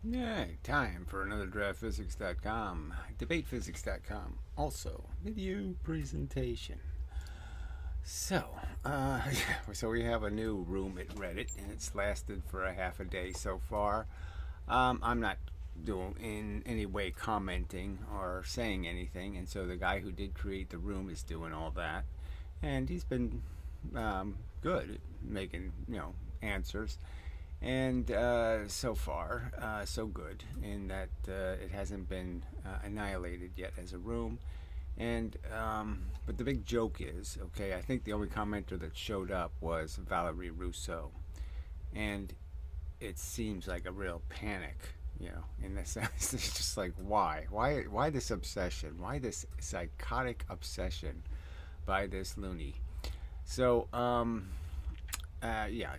Yeah, time for another draftphysics.com, debatephysics.com, also video presentation. So, so we have a new room at Reddit, and it's lasted for a half a day so far. I'm not doing in any way commenting or saying anything, and so the guy who did create the room is doing all that, and he's been good at making answers. And so far, so good in that it hasn't been annihilated yet as a room. And but the big joke is, okay, I think the only commenter that showed up was Valerie Rousseau, and it seems like a real panic, in the sense. It's just like, why this obsession? Why this psychotic obsession by this loony? So yeah,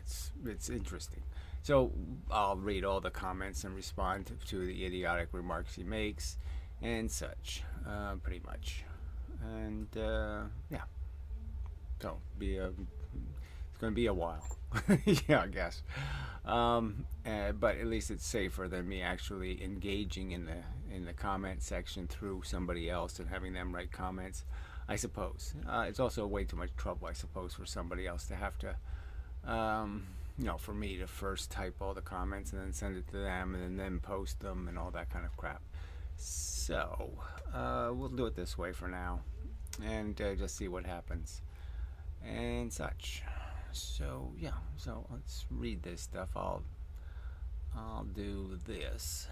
it's interesting. So I'll read all the comments and respond to the idiotic remarks he makes and such, pretty much. And yeah, so it's going to be a while. Yeah, I guess. But at least it's safer than me actually engaging in the comment section through somebody else and having them write comments. I suppose it's also way too much trouble, I suppose, for somebody else to have to for me to first type all the comments and then send it to them and then post them and all that kind of crap. So we'll do it this way for now and just see what happens and such. So yeah, so let's read this stuff. I'll do this.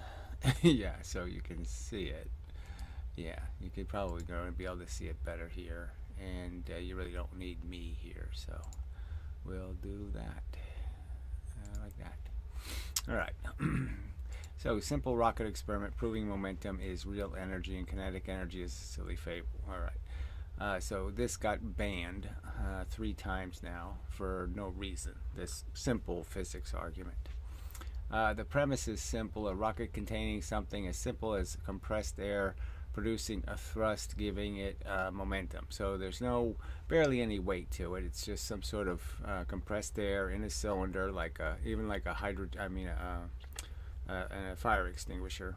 Yeah, so you can see it. Yeah, you could probably go and be able to see it better here, and you really don't need me here, so we'll do that like that. All right. So, simple rocket experiment proving momentum is real energy and kinetic energy is a silly fable. All right. So this got banned 3 times now for no reason. This simple physics argument. The premise is simple. A rocket containing something as simple as compressed air producing a thrust, giving it momentum. So there's barely any weight to it. It's just some sort of compressed air in a cylinder, even like a a fire extinguisher.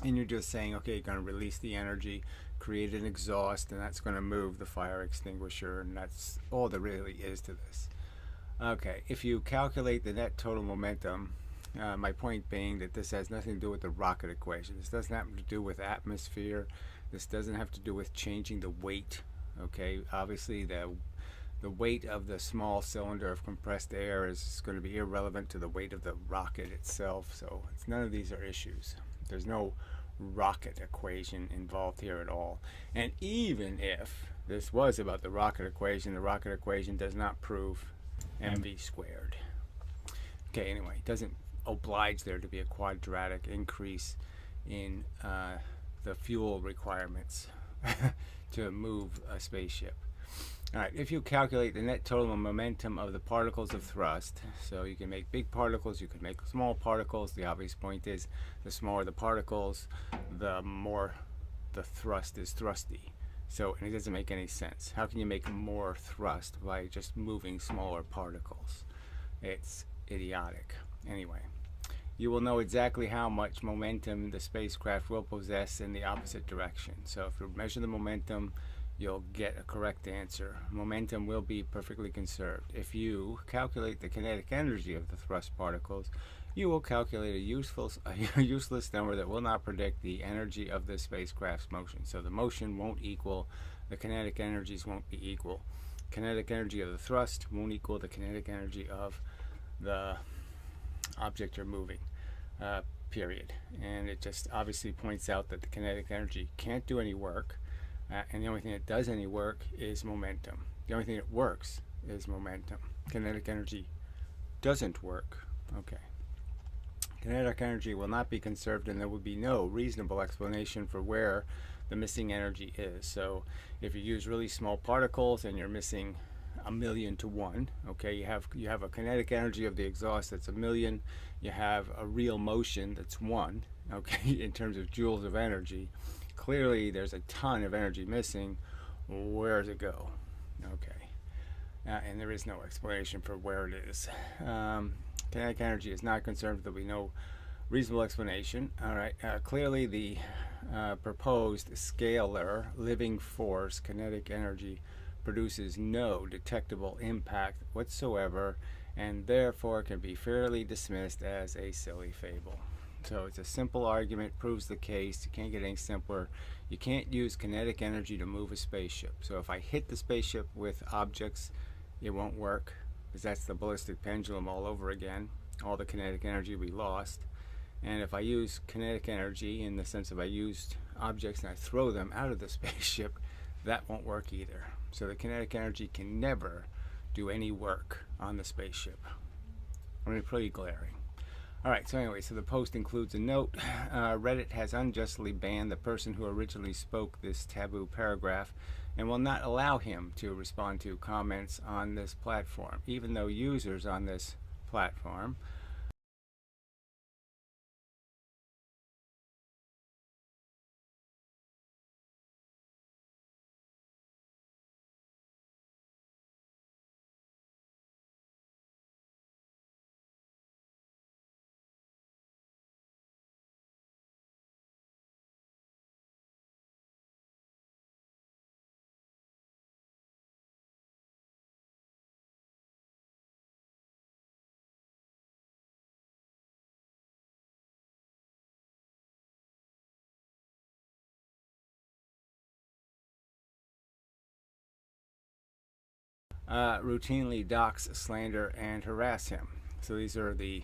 And you're just saying, okay, you're going to release the energy, create an exhaust, and that's going to move the fire extinguisher, and that's all there really is to this. Okay, if you calculate the net total momentum, my point being that this has nothing to do with the rocket equation. This doesn't have to do with atmosphere. This doesn't have to do with changing the weight. Okay, obviously the weight of the small cylinder of compressed air is going to be irrelevant to the weight of the rocket itself. So none of these are issues. There's no rocket equation involved here at all. And even if this was about the rocket equation does not prove mv squared. Okay, anyway, it doesn't oblige there to be a quadratic increase in the fuel requirements to move a spaceship. All right, if you calculate the net total momentum of the particles of thrust, so you can make big particles, you can make small particles. The obvious point is the smaller the particles, the more the thrust is thrusty. So, and it doesn't make any sense. How can you make more thrust by just moving smaller particles? It's idiotic. Anyway, you will know exactly how much momentum the spacecraft will possess in the opposite direction. So if you measure the momentum, you'll get a correct answer. Momentum will be perfectly conserved. If you calculate the kinetic energy of the thrust particles, you will calculate a useless number that will not predict the energy of the spacecraft's motion. So the motion won't equal, the kinetic energies won't be equal. Kinetic energy of the thrust won't equal the kinetic energy of the object you're moving, period. And it just obviously points out that the kinetic energy can't do any work, and the only thing that does any work is momentum. The only thing that works is momentum. Kinetic energy doesn't work. Okay. Kinetic energy will not be conserved, and there will be no reasonable explanation for where the missing energy is. So if you use really small particles and you're missing 1,000,000 to 1, okay, you have a kinetic energy of the exhaust that's 1,000,000, you have a real motion that's 1, okay, in terms of joules of energy. Clearly there's a ton of energy missing. Where does it go? Okay, and there is no explanation for where it is. Kinetic energy is not conserved. There'll be no Reasonable explanation. All right. Clearly, the proposed scalar living force kinetic energy produces no detectable impact whatsoever, and therefore can be fairly dismissed as a silly fable. So it's a simple argument, proves the case. You can't get any simpler. You can't use kinetic energy to move a spaceship. So if I hit the spaceship with objects, it won't work, because that's the ballistic pendulum all over again. All the kinetic energy we lost. And if I use kinetic energy in the sense of I used objects and I throw them out of the spaceship, that won't work either. So the kinetic energy can never do any work on the spaceship. I mean, pretty glaring. Alright, so anyway, so the post includes a note. Reddit has unjustly banned the person who originally spoke this taboo paragraph and will not allow him to respond to comments on this platform, even though users on this platform routinely dox, slander, and harass him. So these are the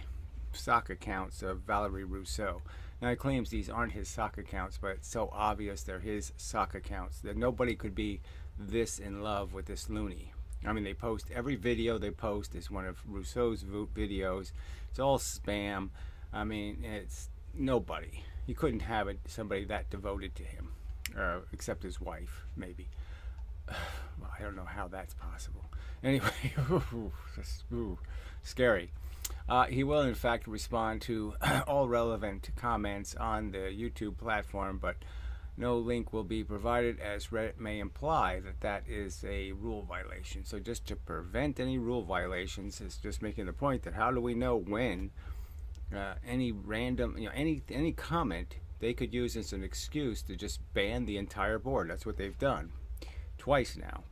sock accounts of Valerie Rousseau. Now he claims these aren't his sock accounts, but it's so obvious they're his sock accounts that nobody could be this in love with this loony. I mean, they post every video they post is one of Rousseau's videos. It's all spam. I mean, it's nobody. He couldn't have somebody that devoted to him, except his wife, maybe. Well, I don't know how that's possible. Anyway, scary. He will, in fact, respond to all relevant comments on the YouTube platform, but no link will be provided, as Reddit may imply that that is a rule violation. So just to prevent any rule violations, is just making the point that how do we know when any random, any comment they could use as an excuse to just ban the entire board. That's what they've done twice now,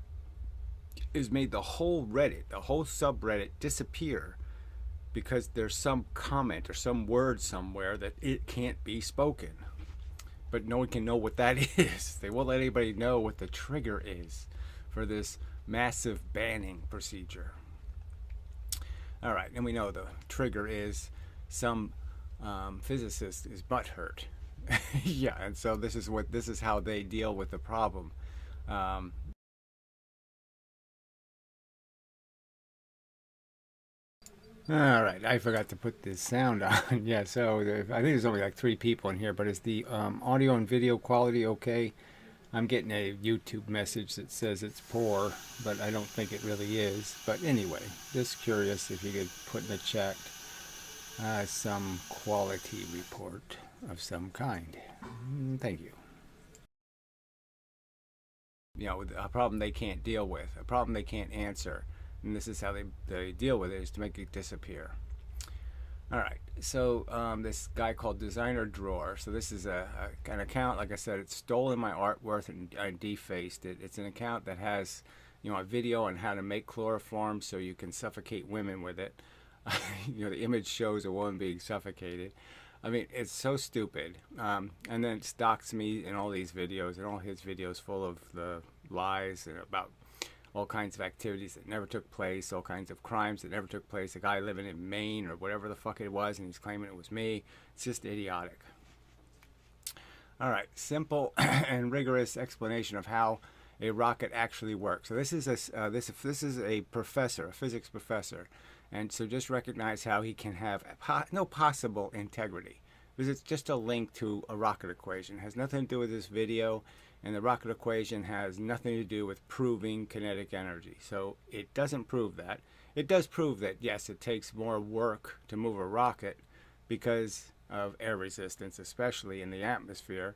is made the whole Reddit, the whole subreddit disappear because there's some comment or some word somewhere that it can't be spoken. But no one can know what that is. They won't let anybody know what the trigger is for this massive banning procedure. All right, and we know the trigger is some physicist is butthurt. Yeah, and so this is how they deal with the problem. All right, I forgot to put this sound on. Yeah, so I think there's only like 3 people in here, but is the audio and video quality okay? I'm getting a YouTube message that says it's poor, but I don't think it really is. But anyway, just curious if you could put in the chat some quality report of some kind. Thank you. You know, a problem they can't deal with, a problem they can't answer. And this is how they deal with it, is to make it disappear. All right, so this guy called Designer Drawer. So this is an account, like I said, it's stolen my artwork and I defaced it. It's an account that has, a video on how to make chloroform so you can suffocate women with it. The image shows a woman being suffocated. I mean, it's so stupid. And then it stalks me in all these videos, and all his videos full of the lies and about all kinds of activities that never took place, all kinds of crimes that never took place. A guy living in Maine or whatever the fuck it was, and he's claiming it was me. It's just idiotic. All right, simple and rigorous explanation of how a rocket actually works. So this is a professor, a physics professor, and so just recognize how he can have no possible integrity, because it's just a link to a rocket equation. It has nothing to do with this video. And the rocket equation has nothing to do with proving kinetic energy. So it doesn't prove that. It does prove that, yes, it takes more work to move a rocket because of air resistance, especially in the atmosphere.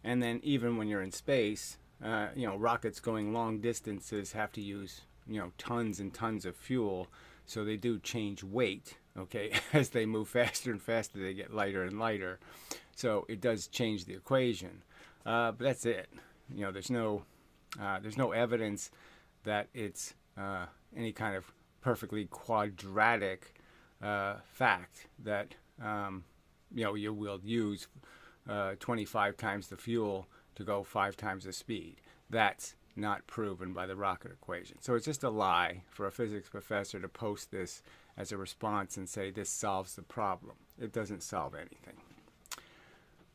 And then even when you're in space, rockets going long distances have to use, tons and tons of fuel. So they do change weight Okay, as they move faster and faster, they get lighter and lighter. So it does change the equation, but that's it. There's no evidence that it's any kind of perfectly quadratic fact that you will use 25 times the fuel to go 5 times the speed. That's not proven by the rocket equation. So it's just a lie for a physics professor to post this as a response and say this solves the problem. It doesn't solve anything.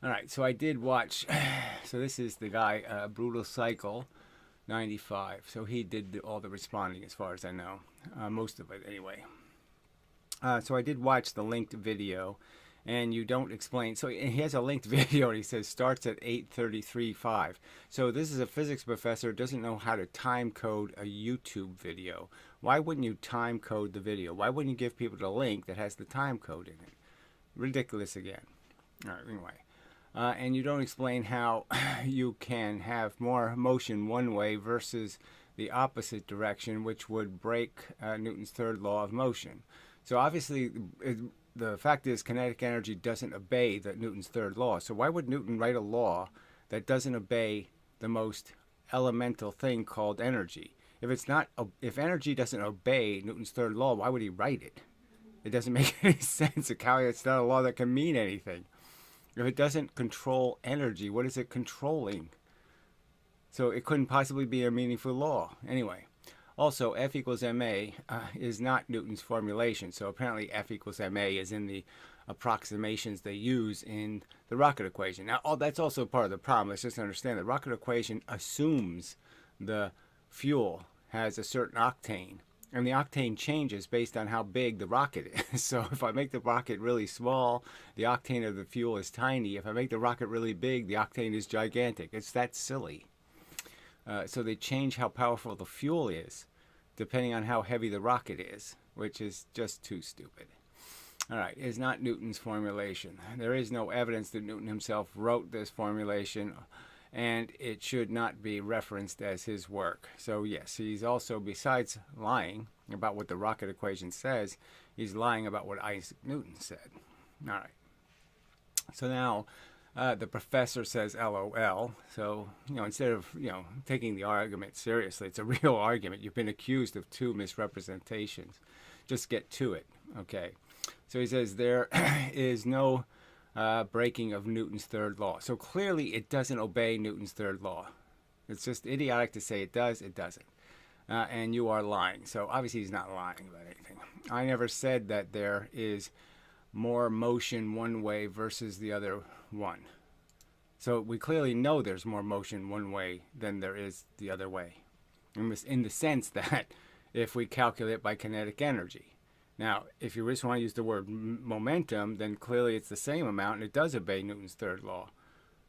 All right, so I did watch, so this is the guy, Brutal Cycle 95. So he did all the responding as far as I know, most of it anyway. So I did watch the linked video, and you don't explain. So he has a linked video, and he says starts at 8:33:5. So this is a physics professor who doesn't know how to time code a YouTube video. Why wouldn't you time code the video? Why wouldn't you give people the link that has the time code in it? Ridiculous again. All right, anyway. And you don't explain how you can have more motion one way versus the opposite direction, which would break Newton's third law of motion. So obviously, the fact is kinetic energy doesn't obey Newton's third law. So why would Newton write a law that doesn't obey the most elemental thing called energy? If energy doesn't obey Newton's third law, why would he write it? It doesn't make any sense. It's not a law that can mean anything. If it doesn't control energy, what is it controlling? So it couldn't possibly be a meaningful law. Anyway, also F equals ma is not Newton's formulation. So apparently F equals ma is in the approximations they use in the rocket equation. Now, that's also part of the problem. Let's just understand the rocket equation assumes the fuel has a certain octane. And the octane changes based on how big the rocket is. So if I make the rocket really small, the octane of the fuel is tiny. If I make the rocket really big, the octane is gigantic. It's that silly. So they change how powerful the fuel is depending on how heavy the rocket is, which is just too stupid. All right, it's not Newton's formulation. There is no evidence that Newton himself wrote this formulation, and it should not be referenced as his work. So yes, he's also, besides lying about what the rocket equation says, he's lying about what Isaac Newton said. All right. So now the professor says LOL. So, instead of, taking the argument seriously, it's a real argument. You've been accused of 2 misrepresentations. Just get to it, okay? So he says there is no breaking of Newton's third law. So clearly it doesn't obey Newton's third law. It's just idiotic to say it does. It doesn't. And you are lying. So obviously he's not lying about anything. I never said that there is more motion one way versus the other one. So we clearly know there's more motion one way than there is the other way. In the sense that if we calculate by kinetic energy. Now, if you just want to use the word momentum, then clearly it's the same amount, and it does obey Newton's third law.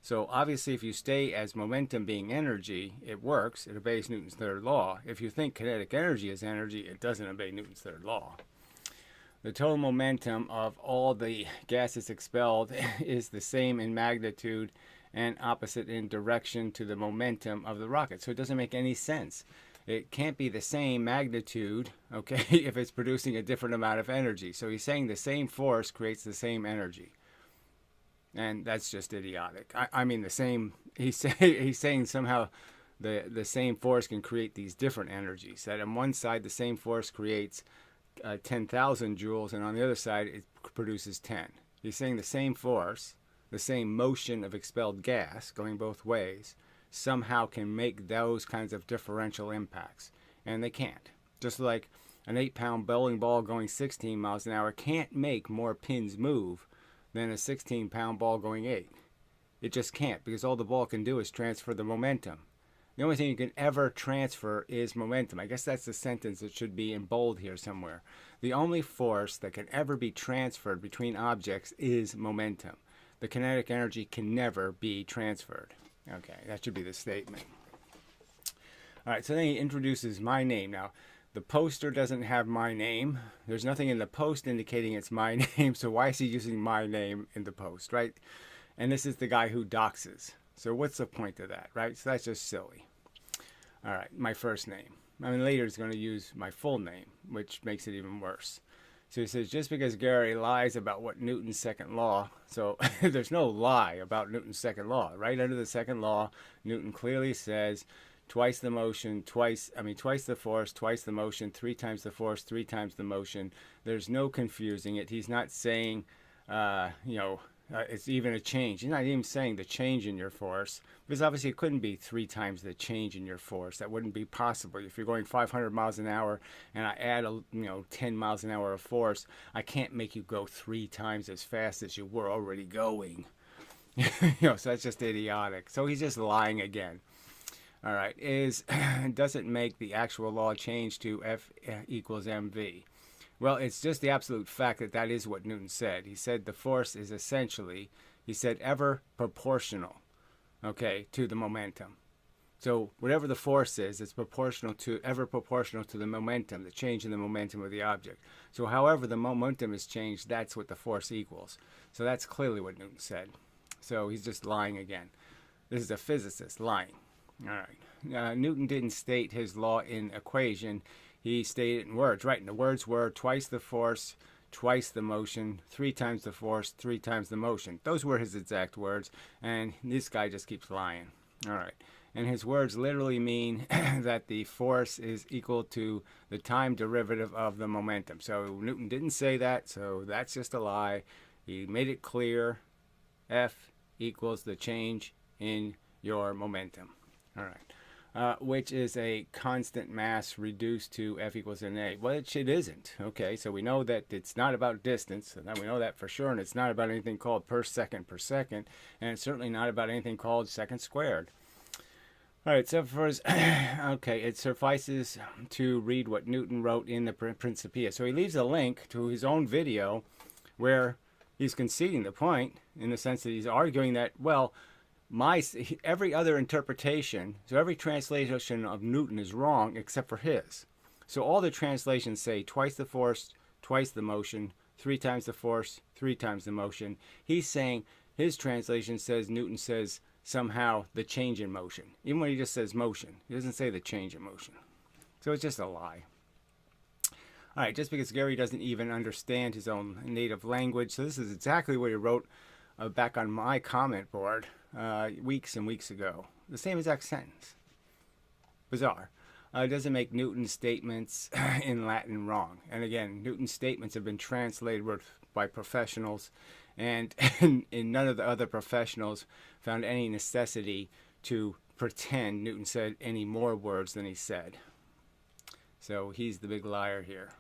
So obviously, if you stay as momentum being energy, it works. It obeys Newton's third law. If you think kinetic energy is energy, it doesn't obey Newton's third law. The total momentum of all the gases expelled is the same in magnitude and opposite in direction to the momentum of the rocket. So it doesn't make any sense. It can't be the same magnitude, okay, if it's producing a different amount of energy. So he's saying the same force creates the same energy. And that's just idiotic. I mean, he's saying somehow the same force can create these different energies. That on one side, the same force creates 10,000 joules, and on the other side, it produces 10. He's saying the same force, the same motion of expelled gas going both ways, somehow can make those kinds of differential impacts. And they can't. Just like an 8-pound bowling ball going 16 miles an hour can't make more pins move than a 16-pound ball going 8. It just can't, because all the ball can do is transfer the momentum. The only thing you can ever transfer is momentum. I guess that's the sentence that should be in bold here somewhere. The only force that can ever be transferred between objects is momentum. The kinetic energy can never be transferred. Okay, that should be the statement. All right, so then he introduces my name. Now, the poster doesn't have my name. There's nothing in the post indicating it's my name, so why is he using my name in the post, right? And this is the guy who doxes. So what's the point of that, right? So that's just silly. All right, my first name. I mean, later he's going to use my full name, which makes it even worse. So he says, just because Gary lies about what Newton's second law, so there's no lie about Newton's second law. Right under the second law, Newton clearly says twice the motion, twice the force, twice the motion, 3 times the force, 3 times the motion. There's no confusing it. He's not saying, it's even a change. He's not even saying the change in your force, because obviously it couldn't be 3 times the change in your force. That wouldn't be possible. If you're going 500 miles an hour and I add 10 miles an hour of force, I can't make you go 3 times as fast as you were already going. So that's just idiotic. So he's just lying again. All right, doesn't make the actual law change to F equals mv. Well, it's just the absolute fact that that is what Newton said. He said the force is essentially, he said, ever proportional, okay, to the momentum. So whatever the force is, it's ever proportional to the momentum, the change in the momentum of the object. So however the momentum is changed, that's what the force equals. So that's clearly what Newton said. So he's just lying again. This is a physicist lying. All right. Newton didn't state his law in equation. He stated it in words, right? And the words were twice the force, twice the motion, 3 times the force, 3 times the motion. Those were his exact words, and this guy just keeps lying. All right. And his words literally mean that the force is equal to the time derivative of the momentum. So Newton didn't say that, so that's just a lie. He made it clear. F equals the change in your momentum. All right. Which is a constant mass reduced to F equals NA. Which it isn't. Okay, so we know that it's not about distance, and we know that for sure, and it's not about anything called per second, and it's certainly not about anything called second squared. All right, so first, okay, it suffices to read what Newton wrote in the Principia. So he leaves a link to his own video where he's conceding the point in the sense that he's arguing that, well, every other interpretation, so every translation of Newton is wrong except for his. So all the translations say twice the force, twice the motion, 3 times the force, 3 times the motion. He's saying his translation says Newton says somehow the change in motion. Even when he just says motion, he doesn't say the change in motion. So it's just a lie. All right, just because Gary doesn't even understand his own native language. So this is exactly what he wrote back on my comment board weeks and weeks ago. The same exact sentence. Bizarre. It doesn't make Newton's statements in Latin wrong. And again, Newton's statements have been translated by professionals, and none of the other professionals found any necessity to pretend Newton said any more words than he said. So he's the big liar here.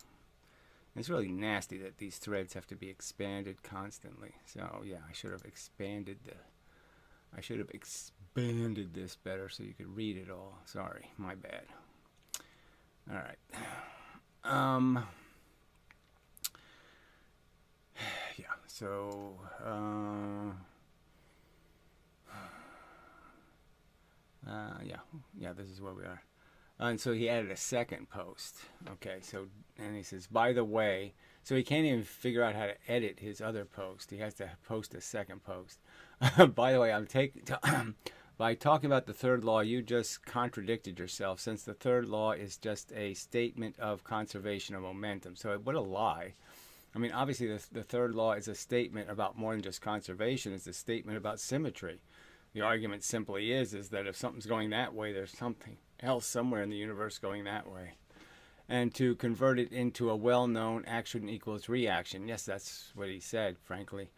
It's really nasty that these threads have to be expanded constantly. So yeah, I should have expanded this better so you could read it all. Sorry, my bad. All right. Yeah. So yeah. This is where we are. And so he added a second post. Okay, so, and he says, by the way, so he can't even figure out how to edit his other post. He has to post a second post. By the way, by talking about the third law, you just contradicted yourself, since the third law is just a statement of conservation of momentum. So what a lie. I mean, obviously the third law is a statement about more than just conservation. It's a statement about symmetry. The argument simply is that if something's going that way, there's something else somewhere in the universe going that way. And to convert it into a well-known action equals reaction, yes, that's what he said, frankly,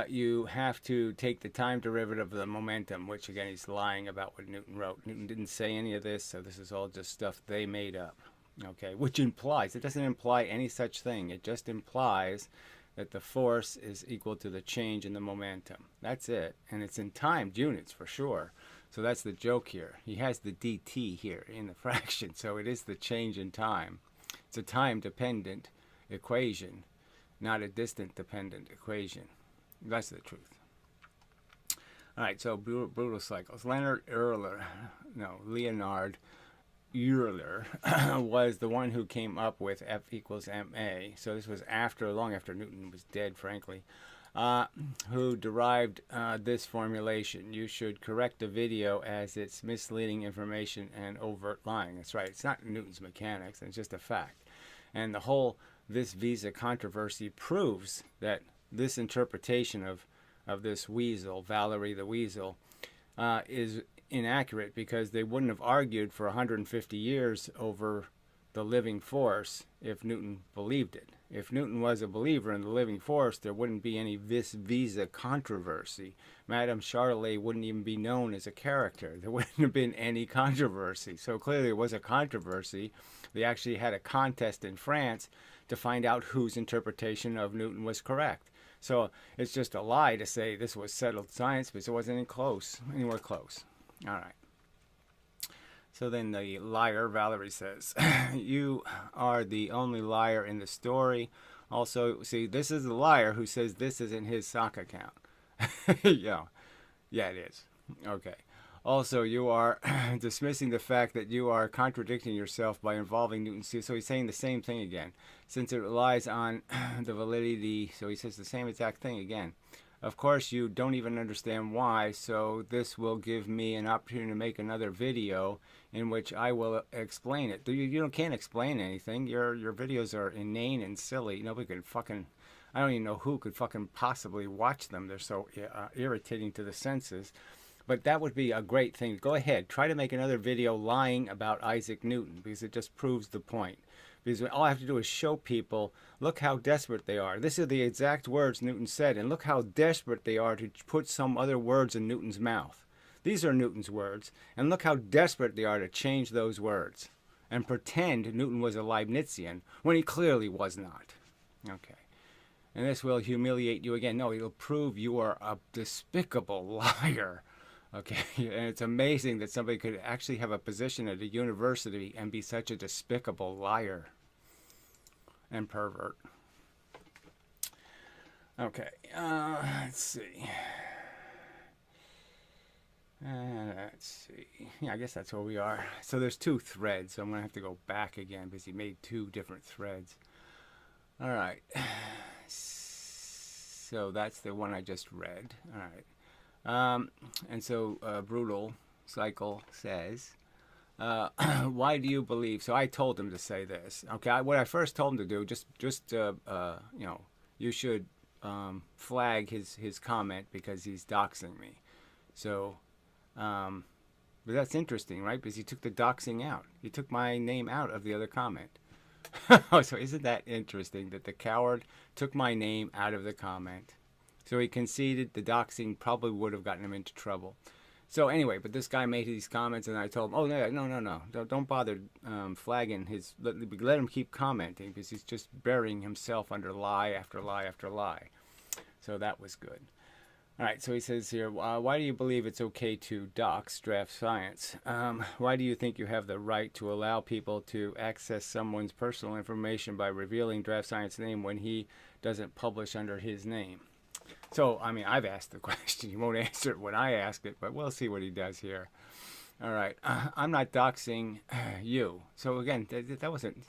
you have to take the time derivative of the momentum, which again, he's lying about what Newton wrote. Newton didn't say any of this, so this is all just stuff they made up. Okay, which implies, it doesn't imply any such thing. It just implies that the force is equal to the change in the momentum. That's it. And it's in timed units for sure. So that's the joke here. He has the dt here in the fraction, so it is the change in time. It's a time-dependent equation, not a distant-dependent equation. That's the truth. All right, so brutal cycles. Leonard Euler was the one who came up with F equals ma. So this was long after Newton was dead, frankly. Who derived this formulation. You should correct the video as it's misleading information and overt lying. That's right. It's not Newton's mechanics. It's just a fact. And the whole this visa controversy proves that this interpretation of this weasel, Valerie the Weasel, is inaccurate, because they wouldn't have argued for 150 years over the living force if Newton believed it. If Newton was a believer in the living force, there wouldn't be any vis visa controversy. Madame Charlet wouldn't even be known as a character. There wouldn't have been any controversy. So clearly it was a controversy. They actually had a contest in France to find out whose interpretation of Newton was correct. So it's just a lie to say this was settled science, because it wasn't anywhere close. All right. So then the liar, Valerie, says, you are the only liar in the story. Also, see, this is the liar who says this isn't his sock account. Yeah, it is. Okay. Also, you are dismissing the fact that you are contradicting yourself by involving Newton's theory. So he's saying the same thing again, since it relies on the validity. So he says the same exact thing again. Of course, you don't even understand why, so this will give me an opportunity to make another video in which I will explain it. You can't explain anything. Your videos are inane and silly. Nobody could fucking... I don't even know who could fucking possibly watch them. They're so irritating to the senses. But that would be a great thing. Go ahead. Try to make another video lying about Isaac Newton, because it just proves the point. Because all I have to do is show people, look how desperate they are. This are the exact words Newton said, and look how desperate they are to put some other words in Newton's mouth. These are Newton's words, and look how desperate they are to change those words and pretend Newton was a Leibnizian when he clearly was not. Okay. And this will humiliate you again. No, it'll prove you are a despicable liar. Okay, and it's amazing that somebody could actually have a position at a university and be such a despicable liar and pervert. Okay, let's see. Yeah, I guess that's where we are. So there's two threads, so I'm going to have to go back again because he made two different threads. All right. So that's the one I just read. All right. And so Brutal Cycle says, why do you believe? So I told him to say this. Okay, what I first told him to do, you know, you should flag his comment because he's doxing me. So, but that's interesting, right? Because he took the doxing out. He took my name out of the other comment. So isn't that interesting that the coward took my name out of the comment? So he conceded the doxing probably would have gotten him into trouble. So anyway, but this guy made these comments, and I told him, oh, no. Don't bother flagging his... Let him keep commenting, because he's just burying himself under lie after lie after lie. So that was good. All right, so he says here, why do you believe it's okay to dox draft science? Why do you think you have the right to allow people to access someone's personal information by revealing draft science name when he doesn't publish under his name? So, I mean, I've asked the question. He won't answer it when I ask it, but we'll see what he does here. All right. I'm not doxing you. So, again, that wasn't...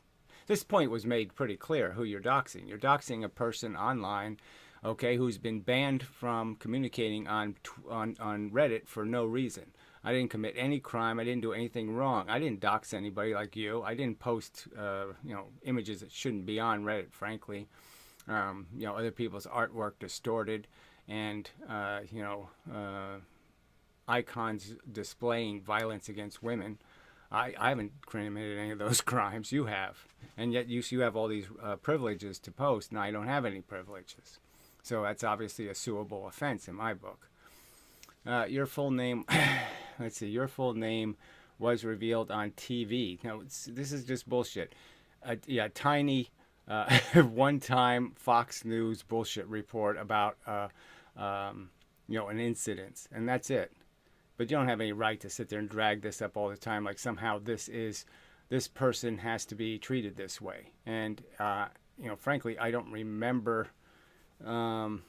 This point was made pretty clear who you're doxing. You're doxing a person online, okay, who's been banned from communicating on Reddit for no reason. I didn't commit any crime. I didn't do anything wrong. I didn't dox anybody like you. I didn't post, images that shouldn't be on Reddit, frankly. Other people's artwork distorted, and icons displaying violence against women. I haven't committed any of those crimes. You have, and yet you have all these privileges to post, and I don't have any privileges. So that's obviously a suable offense in my book. Your full name, let's see. Your full name was revealed on TV. Now this is just bullshit. Tiny. One-time Fox News bullshit report about an incident, and that's it. But you don't have any right to sit there and drag this up all the time, like somehow this person has to be treated this way. And frankly, I don't remember that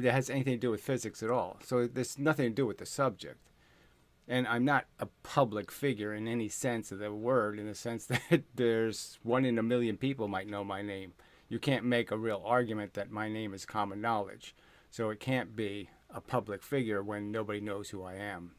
has anything to do with physics at all. So there's nothing to do with the subject. And I'm not a public figure in any sense of the word, in the sense that there's 1 in a million people might know my name. You can't make a real argument that my name is common knowledge. So it can't be a public figure when nobody knows who I am.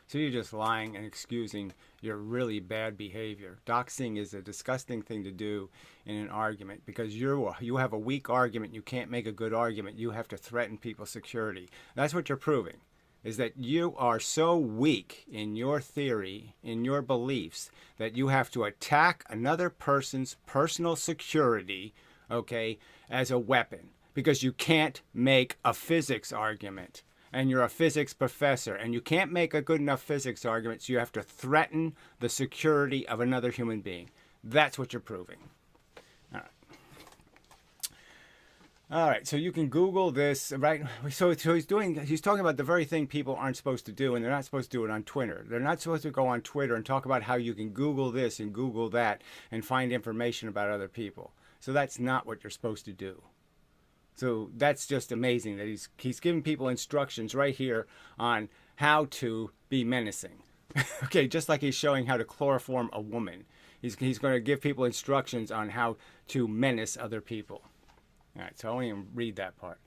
So you're just lying and excusing your really bad behavior. Doxing is a disgusting thing to do in an argument because you have a weak argument. You can't make a good argument. You have to threaten people's security. That's what you're proving, is that you are so weak in your theory, in your beliefs, that you have to attack another person's personal security, okay, as a weapon. Because you can't make a physics argument. And you're a physics professor, and you can't make a good enough physics argument, so you have to threaten the security of another human being. That's what you're proving. All right. All right, so you can Google this, right? So he's talking about the very thing people aren't supposed to do, and they're not supposed to do it on Twitter. They're not supposed to go on Twitter and talk about how you can Google this and Google that and find information about other people. So that's not what you're supposed to do. So that's just amazing that he's giving people instructions right here on how to be menacing. Okay, just like he's showing how to chloroform a woman. He's going to give people instructions on how to menace other people. All right, so I won't even read that part.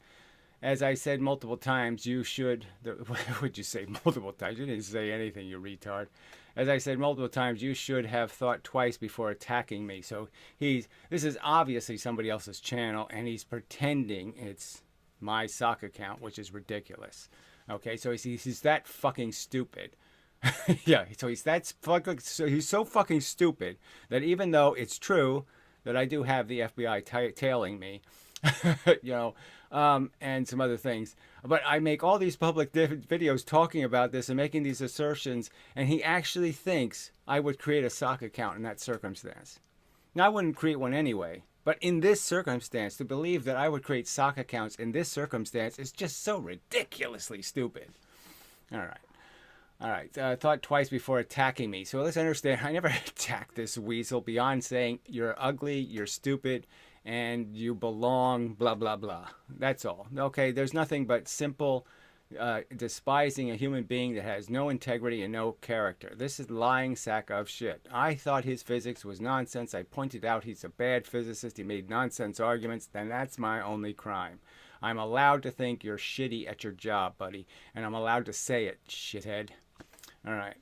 As I said multiple times, you should... What would you say multiple times? You didn't say anything, you retard. As I said multiple times, you should have thought twice before attacking me. So this is obviously somebody else's channel, and he's pretending it's my sock account, which is ridiculous. Okay, so he's that fucking stupid. Yeah, so he's so fucking stupid that even though it's true that I do have the FBI tailing me, you know, and some other things. But I make all these public videos talking about this and making these assertions, and he actually thinks I would create a sock account in that circumstance. Now, I wouldn't create one anyway, but in this circumstance, to believe that I would create sock accounts in this circumstance is just so ridiculously stupid. All right. All right, thought twice before attacking me. So let's understand, I never attacked this weasel beyond saying you're ugly, you're stupid, and you belong, blah, blah, blah. That's all. Okay, there's nothing but simple despising a human being that has no integrity and no character. This is lying sack of shit. I thought his physics was nonsense. I pointed out he's a bad physicist. He made nonsense arguments. Then that's my only crime. I'm allowed to think you're shitty at your job, buddy, and I'm allowed to say it, shithead. All right.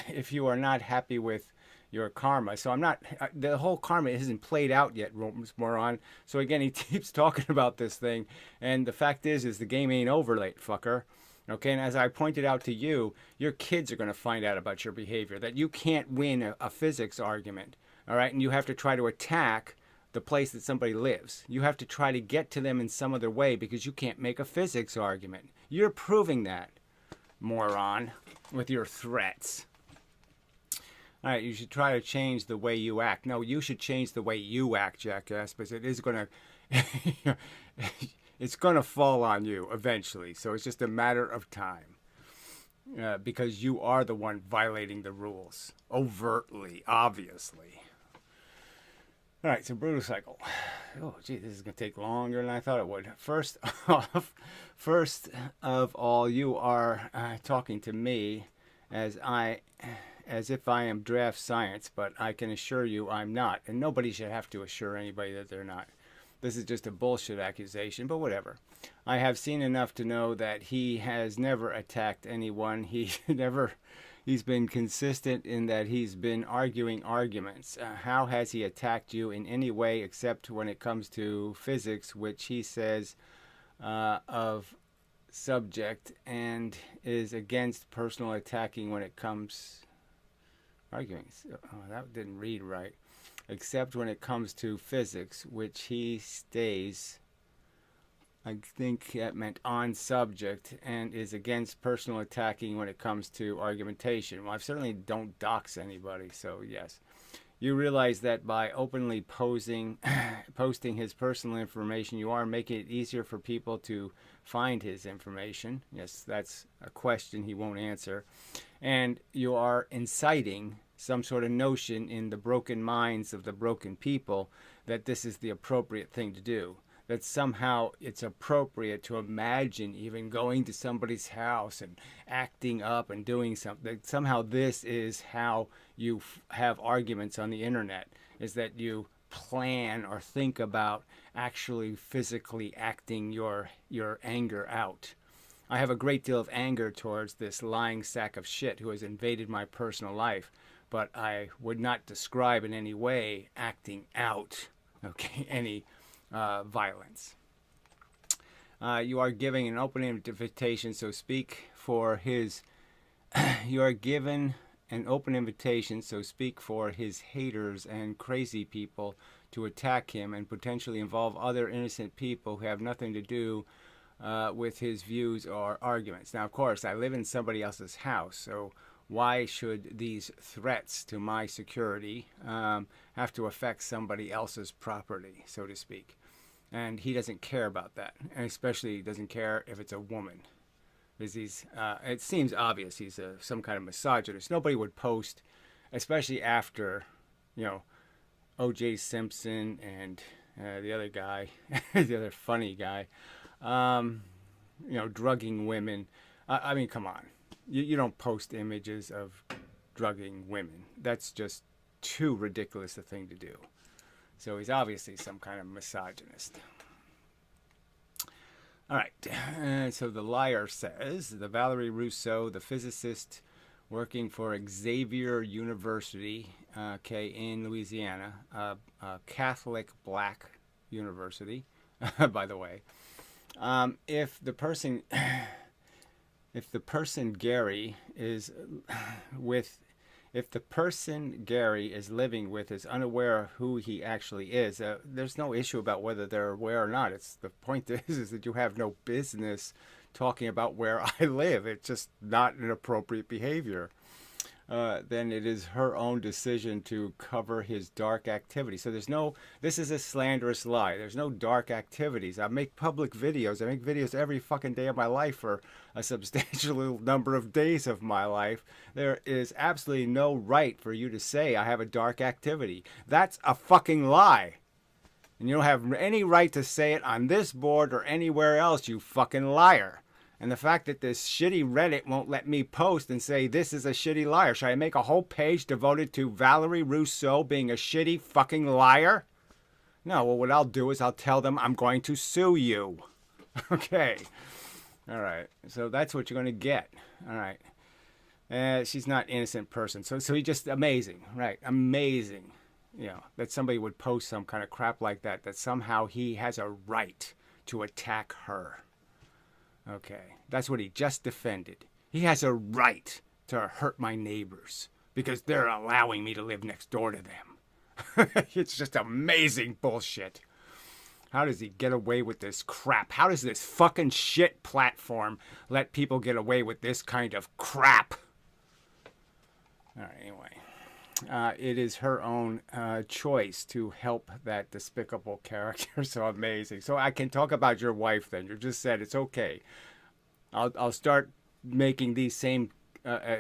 If you are not happy with your karma, so I'm not. The whole karma isn't played out yet, moron. So again, he keeps talking about this thing, and the fact is the game ain't over, late fucker. Okay, and as I pointed out to you, your kids are going to find out about your behavior, that you can't win a physics argument. All right, and you have to try to attack the place that somebody lives. You have to try to get to them in some other way because you can't make a physics argument. You're proving that, moron, with your threats. All right, you should try to change the way you act. No, you should change the way you act, jackass, because it is going to... it's going to fall on you eventually. So it's just a matter of time. Because you are the one violating the rules. Overtly, obviously. All right, so brutal cycle. Oh, gee, this is going to take longer than I thought it would. First of all, you are talking to me as if I am draft science, but I can assure you I'm not. And nobody should have to assure anybody that they're not. This is just a bullshit accusation, but whatever. I have seen enough to know that he has never attacked anyone. He's been consistent in that he's been arguing arguments. How has he attacked you in any way except when it comes to physics, which he says of subject and is against personal attacking when it comes... Arguing. Oh, that didn't read right. Except when it comes to physics, which he stays... I think that meant on subject and is against personal attacking when it comes to argumentation. Well, I certainly don't dox anybody, so yes. You realize that by openly posting his personal information, you are making it easier for people to find his information. Yes, that's a question he won't answer. And you are inciting some sort of notion in the broken minds of the broken people that this is the appropriate thing to do. That somehow it's appropriate to imagine even going to somebody's house and acting up and doing something. Somehow this is how you have arguments on the internet, is that you plan or think about actually physically acting your anger out. I have a great deal of anger towards this lying sack of shit who has invaded my personal life, but I would not describe in any way acting out, okay, any violence. You are giving an open invitation, so speak for his. You are given an open invitation, so speak for his haters and crazy people to attack him and potentially involve other innocent people who have nothing to do with his views or arguments. Now, of course, I live in somebody else's house, so why should these threats to my security have to affect somebody else's property, so to speak? And he doesn't care about that, and especially doesn't care if it's a woman. Because it seems obvious he's some kind of misogynist. Nobody would post, especially after, O.J. Simpson and the other guy, the other funny guy, drugging women. I mean, come on. You don't post images of drugging women. That's just too ridiculous a thing to do. So he's obviously some kind of misogynist. All right. So the liar says, the Valerie Rousseau, the physicist working for Xavier University, in Louisiana, a Catholic black university, by the way. If the person Gary is living with is unaware of who he actually is, there's no issue about whether they're aware or not. The point is that you have no business talking about where I live. It's just not an appropriate behavior. Then it is her own decision to cover his dark activity. So this is a slanderous lie. There's no dark activities. I make public videos. I make videos every fucking day of my life for a substantial number of days of my life. There is absolutely no right for you to say I have a dark activity. That's a fucking lie. And you don't have any right to say it on this board or anywhere else, you fucking liar. And the fact that this shitty Reddit won't let me post and say this is a shitty liar. Should I make a whole page devoted to Valerie Rousseau being a shitty fucking liar? No, well, what I'll do is I'll tell them I'm going to sue you. Okay. All right. So that's what you're going to get. All right. She's not an innocent person. So he just amazing. Right. Amazing. That somebody would post some kind of crap like that somehow he has a right to attack her. Okay, that's what he just defended. He has a right to hurt my neighbors because they're allowing me to live next door to them. It's just amazing bullshit. How does he get away with this crap? How does this fucking shit platform let people get away with this kind of crap? All right, anyway. It is her own choice to help that despicable character. So amazing. So I can talk about your wife then. You just said it's okay. I'll start making these same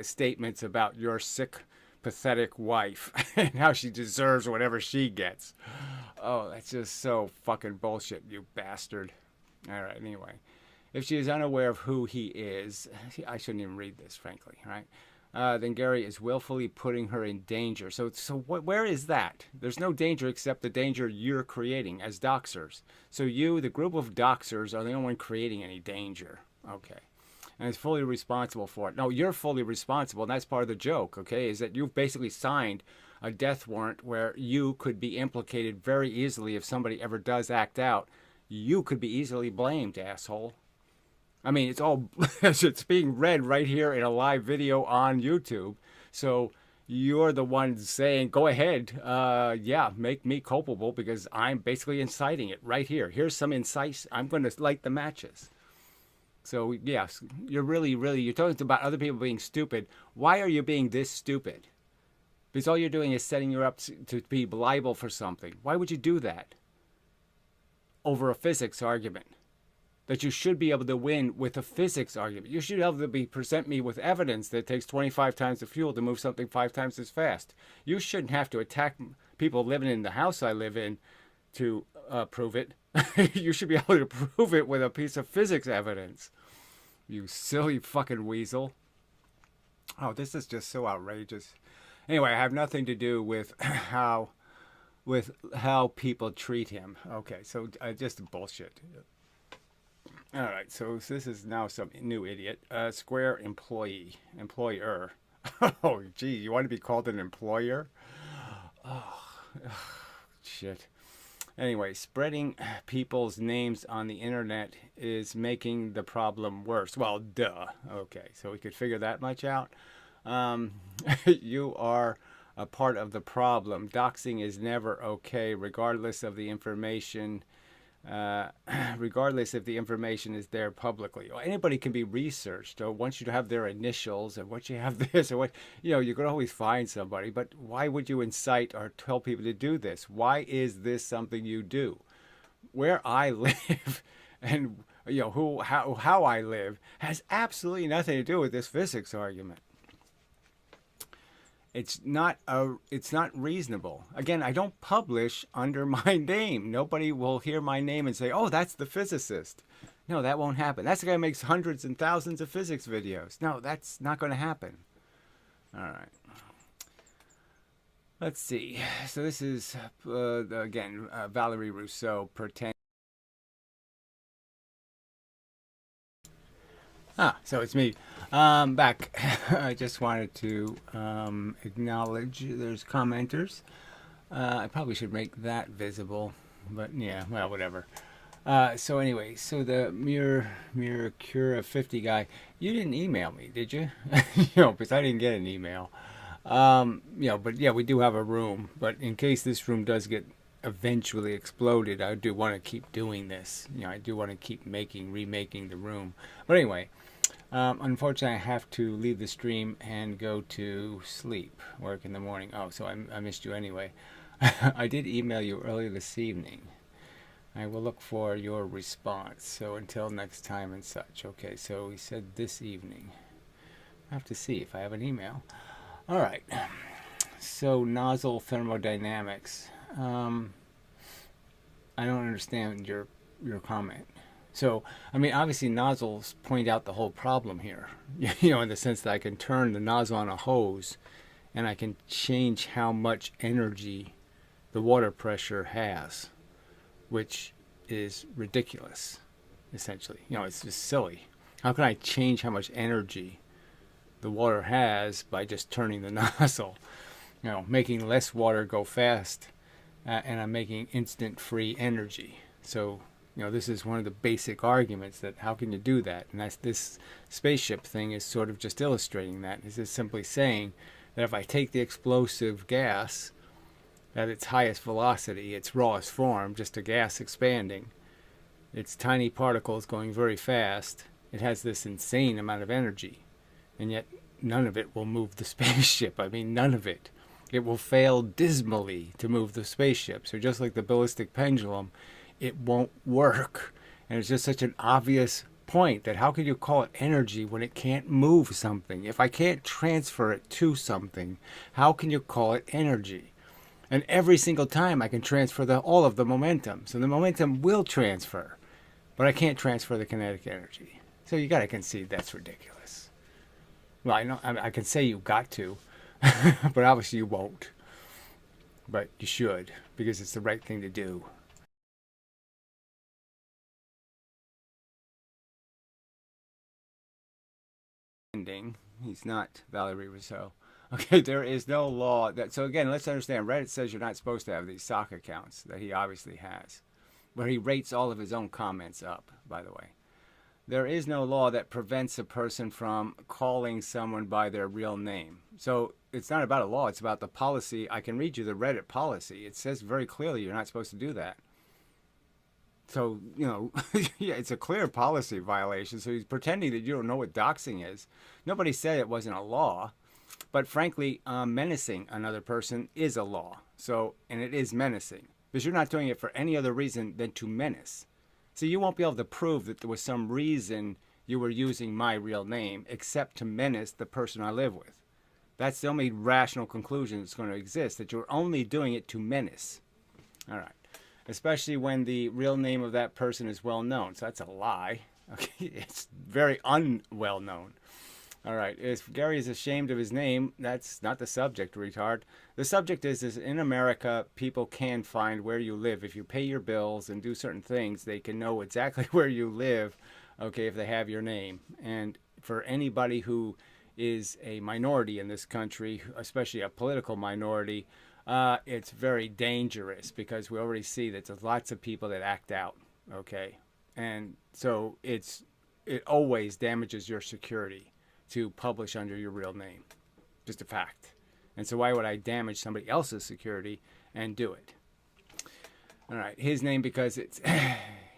statements about your sick, pathetic wife and how she deserves whatever she gets. Oh, that's just so fucking bullshit, you bastard. All right, anyway. If she is unaware of who he is, I shouldn't even read this, frankly, right? Then Gary is willfully putting her in danger. So where is that? There's no danger except the danger you're creating as doxers. So you, the group of doxers, are the only one creating any danger. Okay. And is fully responsible for it. No, you're fully responsible, and that's part of the joke, okay, is that you've basically signed a death warrant where you could be implicated very easily if somebody ever does act out. You could be easily blamed, asshole. I mean, it's being read right here in a live video on YouTube. So you're the one saying, go ahead, make me culpable because I'm basically inciting it right here. Here's some insights. I'm going to light the matches. So, yes, you're talking about other people being stupid. Why are you being this stupid? Because all you're doing is setting you up to be liable for something. Why would you do that? Over a physics argument. That you should be able to win with a physics argument. You should be able to present me with evidence that it takes 25 times the fuel to move something 5 times as fast. You shouldn't have to attack people living in the house I live in to prove it. You should be able to prove it with a piece of physics evidence. You silly fucking weasel. Oh, this is just so outrageous. Anyway, I have nothing to do with how people treat him. Okay, so just bullshit. All right, so this is now some new idiot. Square employer. Oh, gee, you want to be called an employer? Oh, shit. Anyway, spreading people's names on the internet is making the problem worse. Well, duh. Okay, so we could figure that much out. Um, you are a part of the problem. Doxing is never okay, regardless of the information. Uh, Regardless if the information is there publicly. Anybody can be researched. Or once you have their initials, and once you have this, or what, you can always find somebody. But why would you incite or tell people to do this? Why is this something you do? Where I live, and how I live has absolutely nothing to do with this physics argument. It's not reasonable. Again, I don't publish under my name. Nobody will hear my name and say, "Oh, that's the physicist." No, that won't happen. That's the guy who makes hundreds and thousands of physics videos. No, that's not going to happen. All right. Let's see. So this is again Valerie Rousseau pretend. So it's me. Back. I just wanted to acknowledge there's commenters. I probably should make that visible, but yeah, well, whatever. So anyway, so the Cura 50 guy, you didn't email me, did you? Because I didn't get an email. But yeah, we do have a room, but in case this room does get eventually exploded, I do want to keep doing this. I do want to keep remaking the room. But anyway, unfortunately, I have to leave the stream and go to sleep, work in the morning. Oh, so I missed you anyway. I did email you earlier this evening. I will look for your response. So until next time and such. Okay, so he said this evening. I have to see if I have an email. All right. So nozzle thermodynamics. I don't understand your comment. So, I mean, obviously nozzles point out the whole problem here, in the sense that I can turn the nozzle on a hose and I can change how much energy the water pressure has, which is ridiculous, essentially. It's just silly. How can I change how much energy the water has by just turning the nozzle? Making less water go fast, and I'm making instant free energy. So, this is one of the basic arguments that how can you do that? And that's this spaceship thing is sort of just illustrating that. It's just simply saying that if I take the explosive gas at its highest velocity, its rawest form, just a gas expanding, its tiny particles going very fast, it has this insane amount of energy. And yet none of it will move the spaceship. I mean, none of it. It will fail dismally to move the spaceship. So just like the ballistic pendulum, it won't work. And it's just such an obvious point that how can you call it energy when it can't move something? If I can't transfer it to something, how can you call it energy? And every single time I can transfer all of the momentum. So the momentum will transfer, but I can't transfer the kinetic energy. So you got to concede that's ridiculous. Well, I can say you got to, but obviously you won't. But you should, because it's the right thing to do. He's not Valerie Rousseau. Okay, there is no law that. So again, let's understand. Reddit says you're not supposed to have these sock accounts that he obviously has, where he rates all of his own comments up. By the way, there is no law that prevents a person from calling someone by their real name. So it's not about a law. It's about the policy. I can read you the Reddit policy. It says very clearly you're not supposed to do that. So, yeah, it's a clear policy violation. So he's pretending that you don't know what doxing is. Nobody said it wasn't a law. But frankly, menacing another person is a law. So, and it is menacing. Because you're not doing it for any other reason than to menace. So you won't be able to prove that there was some reason you were using my real name except to menace the person I live with. That's the only rational conclusion that's going to exist, that you're only doing it to menace. All right. Especially when the real name of that person is well known. So that's a lie. Okay, it's very unwell known. All right, if Gary is ashamed of his name, that's not the subject, retard. The subject is in America, people can find where you live. If you pay your bills and do certain things, they can know exactly where you live okay, if they have your name. And for anybody who is a minority in this country, especially a political minority, it's very dangerous because we already see that there's lots of people that act out, okay? And so it always damages your security to publish under your real name. Just a fact. And so why would I damage somebody else's security and do it? All right, his name because it's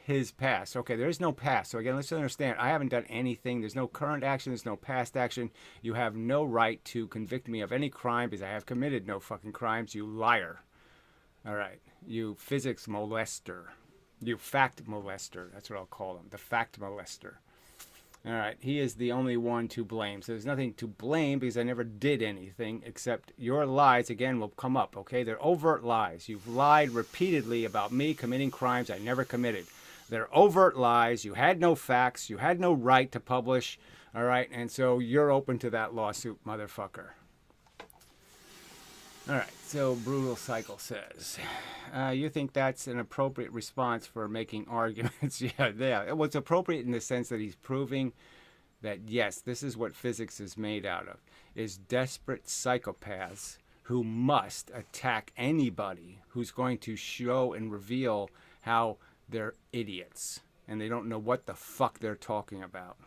his past. Okay, there is no past. So again, let's understand, I haven't done anything. There's no current action. There's no past action. You have no right to convict me of any crime because I have committed no fucking crimes, you liar. All right, you physics molester. You fact molester. That's what I'll call him, the fact molester. All right, he is the only one to blame. So there's nothing to blame because I never did anything except your lies, again, will come up, okay? They're overt lies. You've lied repeatedly about me committing crimes I never committed. They're overt lies. You had no facts. You had no right to publish, all right? And so you're open to that lawsuit, motherfucker. All right, so Brutal Cycle says, you think that's an appropriate response for making arguments? Yeah. Well, it's appropriate in the sense that he's proving that, yes, this is what physics is made out of, is desperate psychopaths who must attack anybody who's going to show and reveal how they're idiots and they don't know what the fuck they're talking about.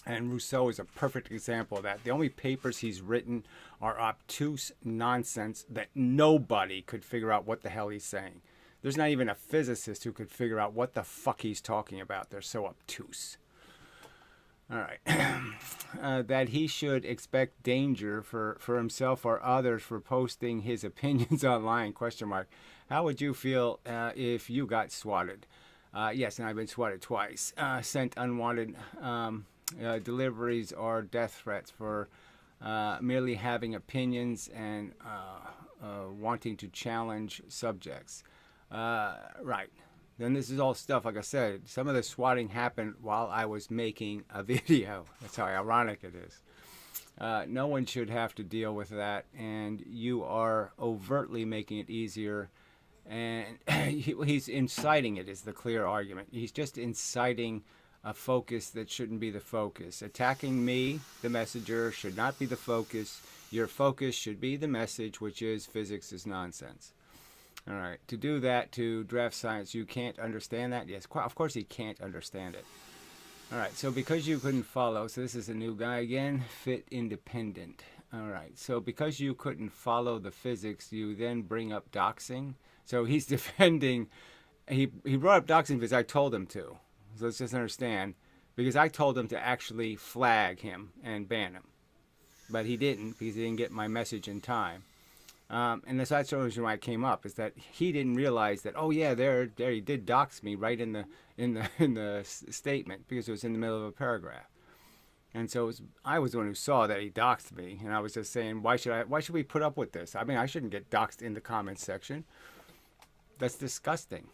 And Rousseau is a perfect example of that. The only papers he's written are obtuse nonsense that nobody could figure out what the hell he's saying. There's not even a physicist who could figure out what the fuck he's talking about. They're so obtuse. All right. That he should expect danger for himself or others for posting his opinions online, question mark. How would you feel if you got swatted? Yes, and I've been swatted twice. Sent unwanted deliveries or death threats for merely having opinions and wanting to challenge subjects. Right. Then this is all stuff, like I said, some of the swatting happened while I was making a video. That's how ironic it is. No one should have to deal with that, and you are overtly making it easier. And he's inciting it is the clear argument. He's just inciting a focus that shouldn't be the focus. Attacking me, the messenger, should not be the focus. Your focus should be the message, which is physics is nonsense. All right. To do that, to draft science, you can't understand that? Yes, of course he can't understand it. All right. So because you couldn't follow, so this is a new guy again, fit independent. All right. So because you couldn't follow the physics, you then bring up doxing. So he's defending, he brought up doxing because I told him to. So let's just understand, because I told him to actually flag him and ban him. But he didn't because he didn't get my message in time. And that's the reason why it came up, is that he didn't realize that, oh yeah, there he did dox me right in the statement, because it was in the middle of a paragraph. And so I was the one who saw that he doxed me, and I was just saying, why should we put up with this? I mean, I shouldn't get doxed in the comments section. That's disgusting.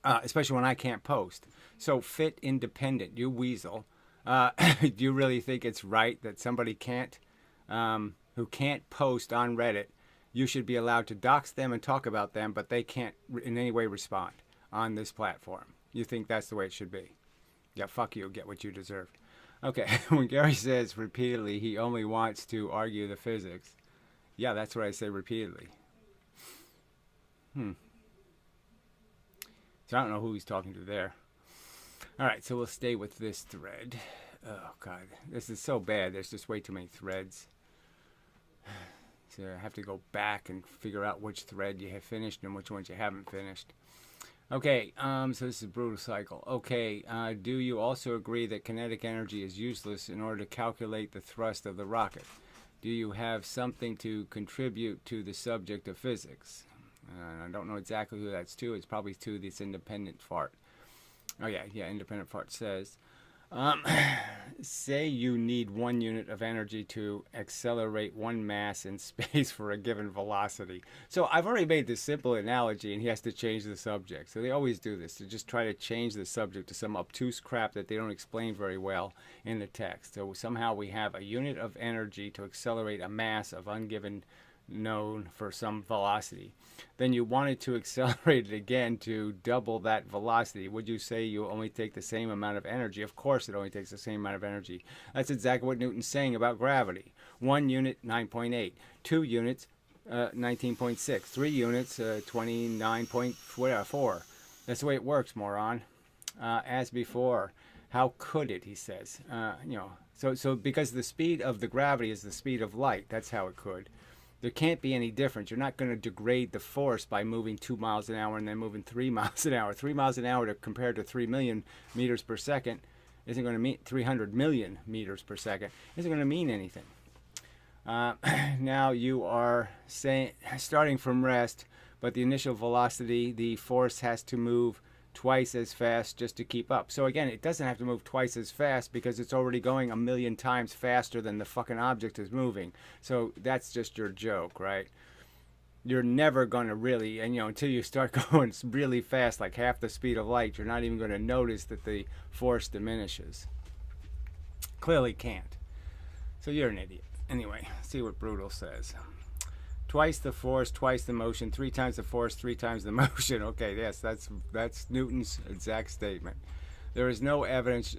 Especially when I can't post. So fit independent, you weasel. Do you really think it's right that somebody who can't post on Reddit, you should be allowed to dox them and talk about them, but they can't in any way respond on this platform? You think that's the way it should be? Yeah, fuck you, get what you deserve. Okay, when Gary says repeatedly he only wants to argue the physics, yeah, that's what I say repeatedly. So I don't know who he's talking to there. All right, so we'll stay with this thread. Oh, God. This is so bad. There's just way too many threads. So I have to go back and figure out which thread you have finished and which ones you haven't finished. Okay, so this is Brutal Cycle. Okay, do you also agree that kinetic energy is useless in order to calculate the thrust of the rocket? Do you have something to contribute to the subject of physics? I don't know exactly who that's to. It's probably to this independent fart. Oh, yeah, independent fart says, say you need 1 unit of energy to accelerate one mass in space for a given velocity. So I've already made this simple analogy, and he has to change the subject. So they always do this, to just try to change the subject to some obtuse crap that they don't explain very well in the text. So somehow we have a unit of energy to accelerate a mass of ungiven known for some velocity. Then you wanted to accelerate it again to double that velocity. Would you say you only take the same amount of energy? Of course it only takes the same amount of energy. That's exactly what Newton's saying about gravity. 1 unit, 9.8. 2 units, 19.6. 3 units, 29.4. That's the way it works, moron. As before, how could it, he says. So because the speed of the gravity is the speed of light, that's how it could. There can't be any difference. You're not going to degrade the force by moving 2 miles an hour and then moving 3 miles an hour. 3 miles an hour compared to 3 million meters per second isn't going to mean 300 million meters per second isn't going to mean anything. Now you are starting from rest, but the initial velocity, the force has to move twice as fast just to keep up. So again, it doesn't have to move twice as fast because it's already going a million times faster than the fucking object is moving. So that's just your joke, right? You're never going to really, and until you start going really fast, like half the speed of light, you're not even going to notice that the force diminishes. Clearly can't. So you're an idiot. Anyway, see what Brutal says. Twice the force, twice the motion, 3 times the force, 3 times the motion. Okay, yes, that's Newton's exact statement. There is no evidence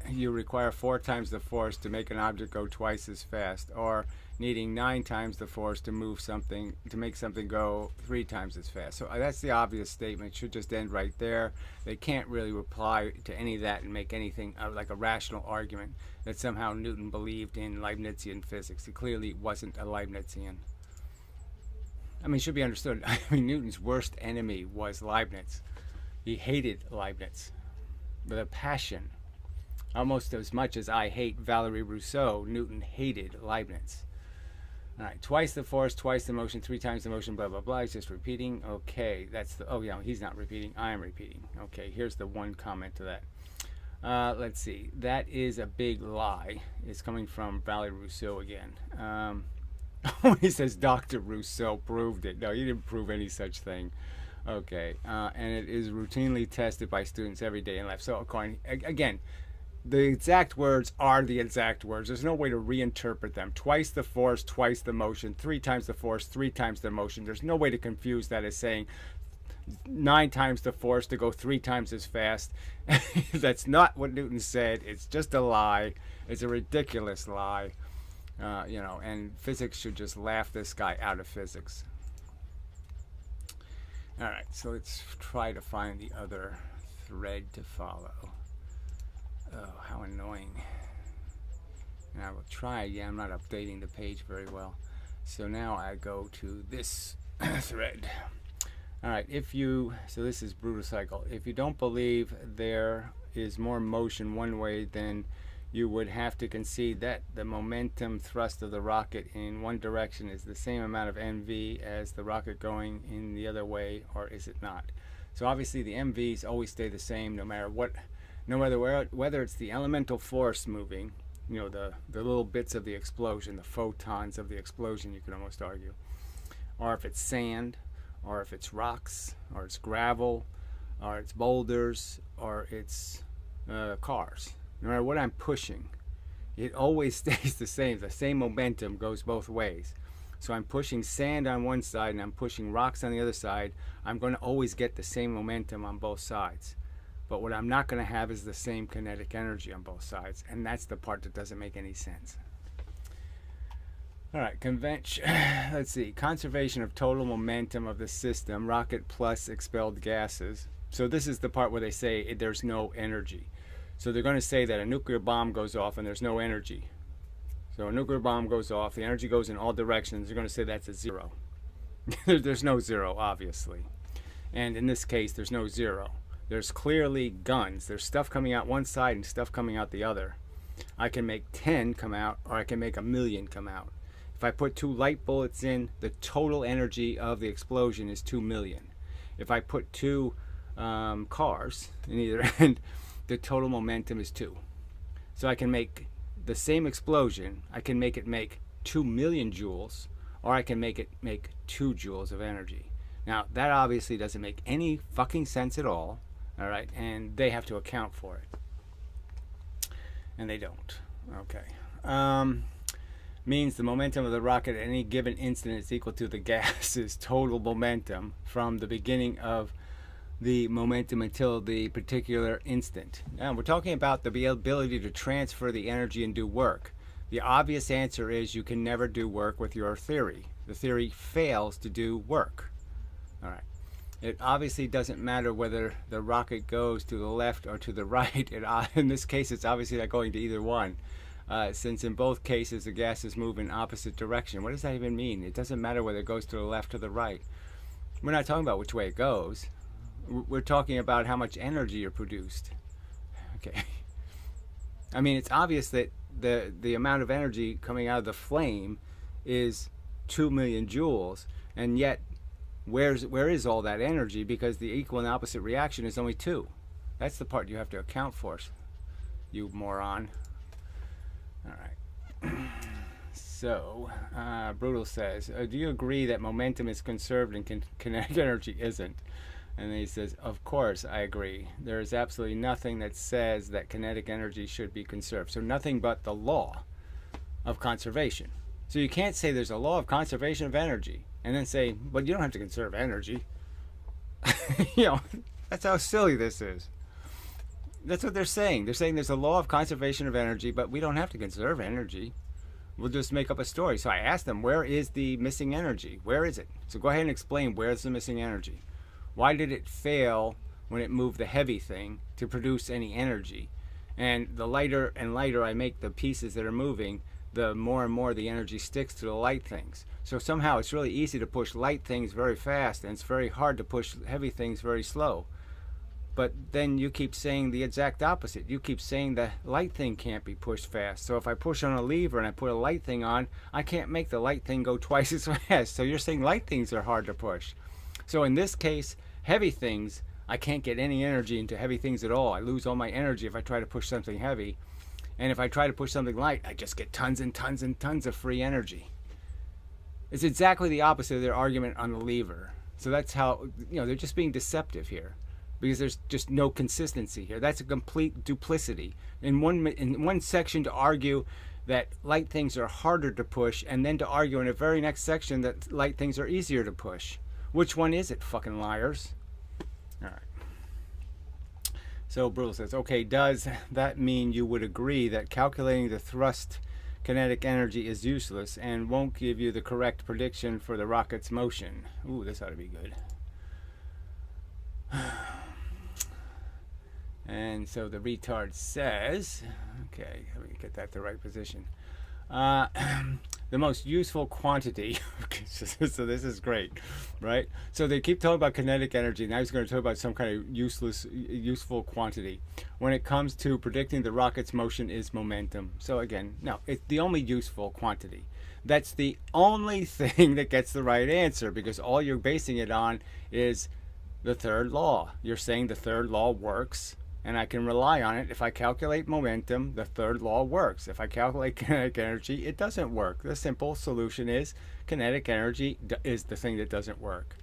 you require 4 times the force to make an object go twice as fast, or needing 9 times the force to move something, to make something go 3 times as fast. So that's the obvious statement. It should just end right there. They can't really reply to any of that and make anything like a rational argument that somehow Newton believed in Leibnizian physics. He clearly wasn't a Leibnizian. I mean, it should be understood. I mean, Newton's worst enemy was Leibniz. He hated Leibniz with a passion. Almost as much as I hate Valery Rousseau, Newton hated Leibniz. All right, twice the force, twice the motion, 3 times the motion, blah, blah, blah. He's just repeating. Okay, that's the, oh yeah, he's not repeating. I am repeating. Okay, here's the one comment to that. Let's see. That is a big lie. It's coming from Valery Rousseau again. He says Dr. Rousseau proved it. No, he didn't prove any such thing. Okay, and it is routinely tested by students every day in life. So, according, again, the exact words are the exact words. There's no way to reinterpret them. Twice the force, twice the motion, 3 times the force, 3 times the motion. There's no way to confuse that as saying 9 times the force to go 3 times as fast. That's not what Newton said. It's just a lie. It's a ridiculous lie. And physics should just laugh this guy out of physics. All right, so let's try to find the other thread to follow. Oh, how annoying. And I will try again. I'm not updating the page very well. So now I go to this thread. All right, so this is Brutal Cycle. If you don't believe there is more motion one way, then you would have to concede that the momentum thrust of the rocket in one direction is the same amount of mv as the rocket going in the other way, or is it not? So obviously the mv's always stay the same no matter what, whether it's the elemental force moving, the little bits of the explosion, the photons of the explosion, you could almost argue, or if it's sand, or if it's rocks, or it's gravel, or it's boulders, or it's cars. No matter what I'm pushing, it always stays the same. The same momentum goes both ways. So I'm pushing sand on one side and I'm pushing rocks on the other side. I'm going to always get the same momentum on both sides. But what I'm not going to have is the same kinetic energy on both sides. And that's the part that doesn't make any sense. All right, let's see. Conservation of total momentum of the system, rocket plus expelled gases. So this is the part where they say there's no energy. So they're going to say that a nuclear bomb goes off and there's no energy. So a nuclear bomb goes off, the energy goes in all directions. They're going to say that's a 0. There's no 0, obviously. And in this case, there's no 0. There's clearly guns. There's stuff coming out one side and stuff coming out the other. I can make 10 come out, or I can make 1,000,000 come out. If I put 2 light bullets in, the total energy of the explosion is 2 million. If I put 2 cars in either end, the total momentum is 2. So I can make the same explosion. I can make it make 2 million joules, or I can make it make 2 joules of energy. Now, that obviously doesn't make any fucking sense at all right? And they have to account for it. And they don't. Okay. means the momentum of the rocket at any given instant is equal to the gas's total momentum from the beginning of the momentum until the particular instant. Now, we're talking about the ability to transfer the energy and do work. The obvious answer is you can never do work with your theory. The theory fails to do work. All right. It obviously doesn't matter whether the rocket goes to the left or to the right. In this case, it's obviously not going to either one, since in both cases the gases move in opposite direction. What does that even mean? It doesn't matter whether it goes to the left or the right. We're not talking about which way it goes. We're talking about how much energy are produced. Okay. I mean, it's obvious that the amount of energy coming out of the flame is 2 million joules, and yet where is all that energy? Because the equal and opposite reaction is only 2. That's the part you have to account for, you moron. All right. So, Brutal says, do you agree that momentum is conserved and kinetic energy isn't? And then he says, of course I agree. There is absolutely nothing that says that kinetic energy should be conserved. So nothing but the law of conservation. So you can't say there's a law of conservation of energy and then say, but you don't have to conserve energy. That's how silly this is. That's what they're saying. They're saying there's a law of conservation of energy, but we don't have to conserve energy. We'll just make up a story. So I asked them, where is the missing energy? Where is it? So go ahead and explain, where's the missing energy? Why did it fail when it moved the heavy thing to produce any energy? And the lighter and lighter I make the pieces that are moving, the more and more the energy sticks to the light things. So somehow it's really easy to push light things very fast, and it's very hard to push heavy things very slow. But then you keep saying the exact opposite. You keep saying the light thing can't be pushed fast. So if I push on a lever and I put a light thing on, I can't make the light thing go twice as fast. So you're saying light things are hard to push. So in this case, heavy things, I can't get any energy into heavy things at all. I lose all my energy if I try to push something heavy. And if I try to push something light, I just get tons and tons and tons of free energy. It's exactly the opposite of their argument on the lever. So that's how, they're just being deceptive here, because there's just no consistency here. That's a complete duplicity. In one section to argue that light things are harder to push, and then to argue in the very next section that light things are easier to push. Which one is it, fucking liars? All right. So Brutal says, okay, does that mean you would agree that calculating the thrust kinetic energy is useless and won't give you the correct prediction for the rocket's motion? Ooh, this ought to be good. And so the retard says, okay, let me get that the right position. The most useful quantity. So this is great, right? So they keep talking about kinetic energy. Now he's going to talk about some kind of useful quantity. When it comes to predicting the rocket's motion is momentum. So again, no, it's the only useful quantity. That's the only thing that gets the right answer, because all you're basing it on is the third law. You're saying the third law works, and I can rely on it. If I calculate momentum, the third law works. If I calculate kinetic energy, it doesn't work. The simple solution is kinetic energy is the thing that doesn't work.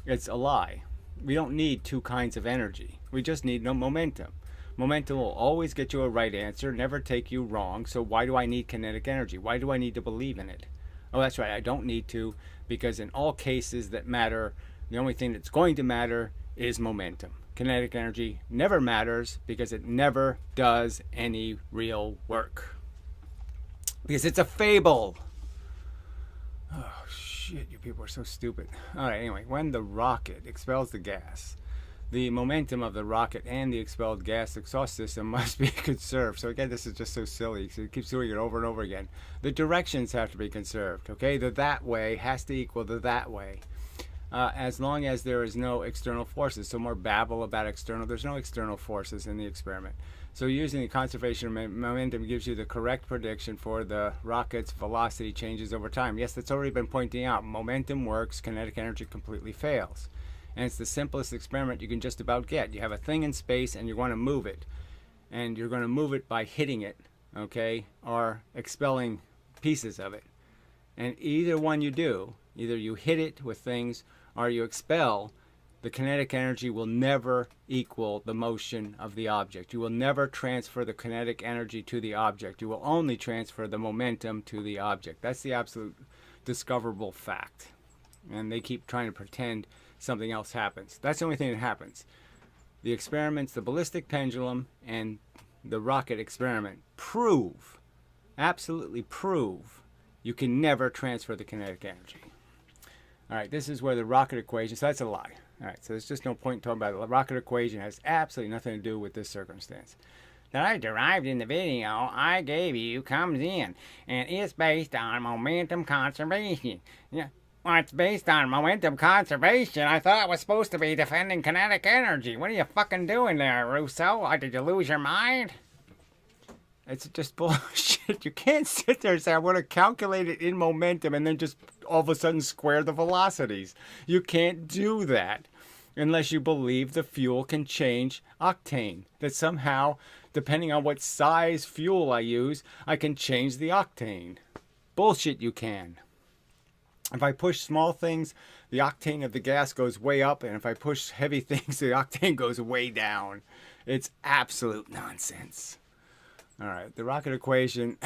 It's a lie. We don't need two kinds of energy. We just need no momentum. Momentum will always get you a right answer, never take you wrong. So why do I need kinetic energy? Why do I need to believe in it? Oh, that's right. I don't need to, because in all cases that matter, the only thing that's going to matter is momentum. Kinetic energy never matters because it never does any real work. Because it's a fable. Oh, shit, you people are so stupid. All right, anyway, when the rocket expels the gas, the momentum of the rocket and the expelled gas exhaust system must be conserved. So again, this is just so silly. So it keeps doing it over and over again. The directions have to be conserved, okay? The that way has to equal the that way. As long as there is no external forces. So more babble about external. There's no external forces in the experiment. So using the conservation of momentum gives you the correct prediction for the rocket's velocity changes over time. Yes, that's already been pointing out. Momentum works, kinetic energy completely fails. And it's the simplest experiment you can just about get. You have a thing in space and you want to move it. And you're going to move it by hitting it, okay, or expelling pieces of it. And either one you do, either you hit it with things or you expel, the kinetic energy will never equal the motion of the object. You will never transfer the kinetic energy to the object. You will only transfer the momentum to the object. That's the absolute discoverable fact. And they keep trying to pretend something else happens. That's the only thing that happens. The experiments, the ballistic pendulum and the rocket experiment prove, absolutely prove, you can never transfer the kinetic energy. All right, this is where the rocket equation, so that's a lie. All right, so there's just no point in talking about it. The rocket equation has absolutely nothing to do with this circumstance. That I derived in the video I gave you comes in, and it's based on momentum conservation. Yeah, well, it's based on momentum conservation. I thought it was supposed to be defending kinetic energy. What are you fucking doing there, Russo? Did you lose your mind? It's just bullshit. You can't sit there and say, I want to calculate it in momentum and then just all of a sudden square the velocities. You can't do that unless you believe the fuel can change octane. That somehow, depending on what size fuel I use, I can change the octane. Bullshit, you can. If I push small things, the octane of the gas goes way up, and if I push heavy things, the octane goes way down. It's absolute nonsense. All right, the rocket equation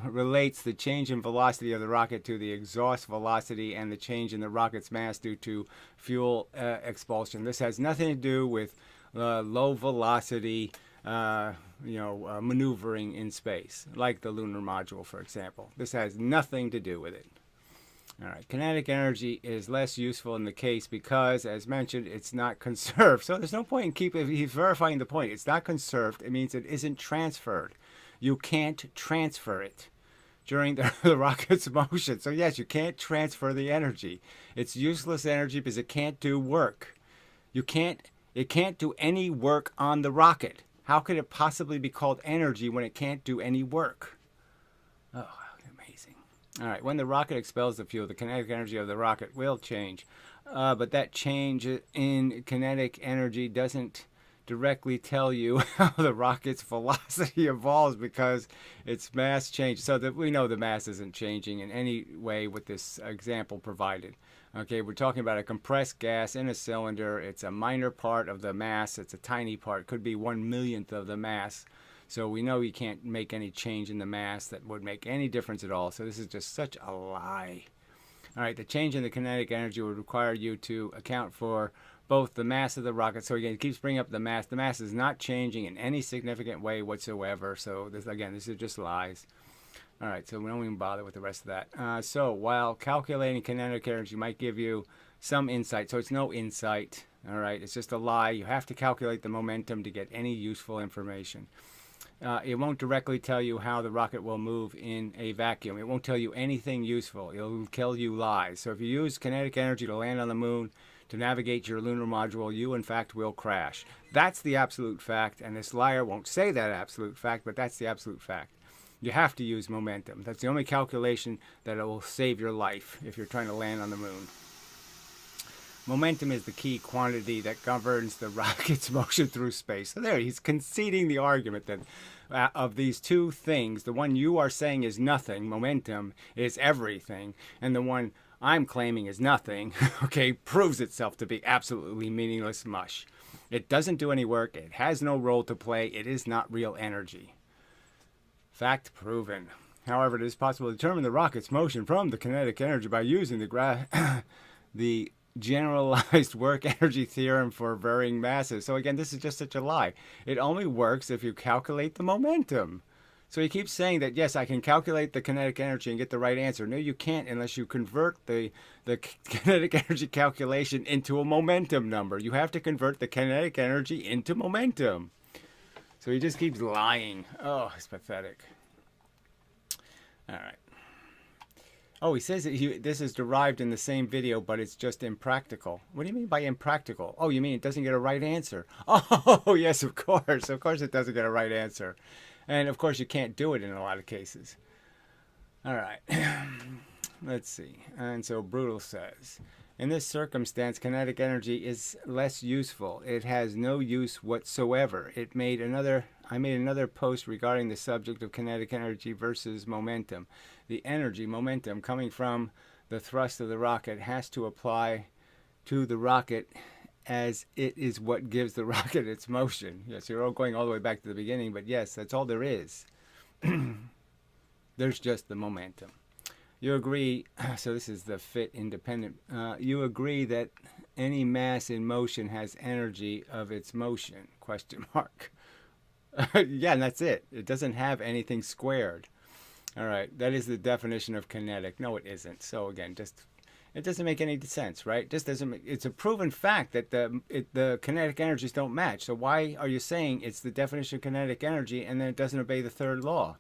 relates the change in velocity of the rocket to the exhaust velocity and the change in the rocket's mass due to fuel expulsion. This has nothing to do with low velocity maneuvering in space, like the lunar module, for example. This has nothing to do with it. All right, kinetic energy is less useful in the case because, as mentioned, it's not conserved. So there's no point in he's verifying the point. It's not conserved. It means it isn't transferred. You can't transfer it during the rocket's motion. So yes, you can't transfer the energy. It's useless energy because it can't do work. It can't do any work on the rocket. How could it possibly be called energy when it can't do any work? Oh, amazing. All right, when the rocket expels the fuel, the kinetic energy of the rocket will change. But that change in kinetic energy doesn't directly tell you how the rocket's velocity evolves because its mass changes. So that we know the mass isn't changing in any way with this example provided. Okay, we're talking about a compressed gas in a cylinder. It's a minor part of the mass. It's a tiny part. Could be 1/1,000,000th of the mass. So we know you can't make any change in the mass that would make any difference at all. So this is just such a lie. All right, the change in the kinetic energy would require you to account for both the mass of the rocket. So again, it keeps bringing up the mass. The mass is not changing in any significant way whatsoever. So this is just lies. All right, so we don't even bother with the rest of that. So while calculating kinetic energy might give you some insight, so it's no insight. All right, it's just a lie. You have to calculate the momentum to get any useful information. It won't directly tell you how the rocket will move in a vacuum. It won't tell you anything useful. It'll tell you lies. So if you use kinetic energy to land on the moon, to navigate your lunar module, you in fact will crash. That's the absolute fact, and this liar won't say that absolute fact, but that's the absolute fact. You have to use momentum. That's the only calculation that will save your life if you're trying to land on the moon. Momentum is the key quantity that governs the rocket's motion through space. So there, he's conceding the argument that of these two things, the one you are saying is nothing, momentum, is everything, and the one I'm claiming is nothing, okay, proves itself to be absolutely meaningless mush. It doesn't do any work. It has no role to play. It is not real energy. Fact proven. However, it is possible to determine the rocket's motion from the kinetic energy by using the generalized work energy theorem for varying masses. So again, this is just such a lie. It only works if you calculate the momentum. So he keeps saying that, yes, I can calculate the kinetic energy and get the right answer. No, you can't unless you convert the kinetic energy calculation into a momentum number. You have to convert the kinetic energy into momentum. So he just keeps lying. Oh, it's pathetic. All right. Oh, he says that this is derived in the same video, but it's just impractical. What do you mean by impractical? Oh, you mean it doesn't get a right answer? Oh, yes, of course. Of course it doesn't get a right answer. And, of course, you can't do it in a lot of cases. All right. Let's see. And so Brutal says, in this circumstance, kinetic energy is less useful. It has no use whatsoever. I made another post regarding the subject of kinetic energy versus momentum. The energy, momentum, coming from the thrust of the rocket has to apply to the rocket as it is what gives the rocket its motion. Yes, you're all going all the way back to the beginning, but yes, that's all there is. There's just the momentum. You agree, so this is the fit independent. You agree that any mass in motion has energy of its motion, question mark. Yeah, and that's it. It doesn't have anything squared. All right, that is the definition of kinetic. No, it isn't. So again, it doesn't make any sense, right? Just doesn't make, it's a proven fact that the kinetic energies don't match. So why are you saying it's the definition of kinetic energy and then it doesn't obey the third law?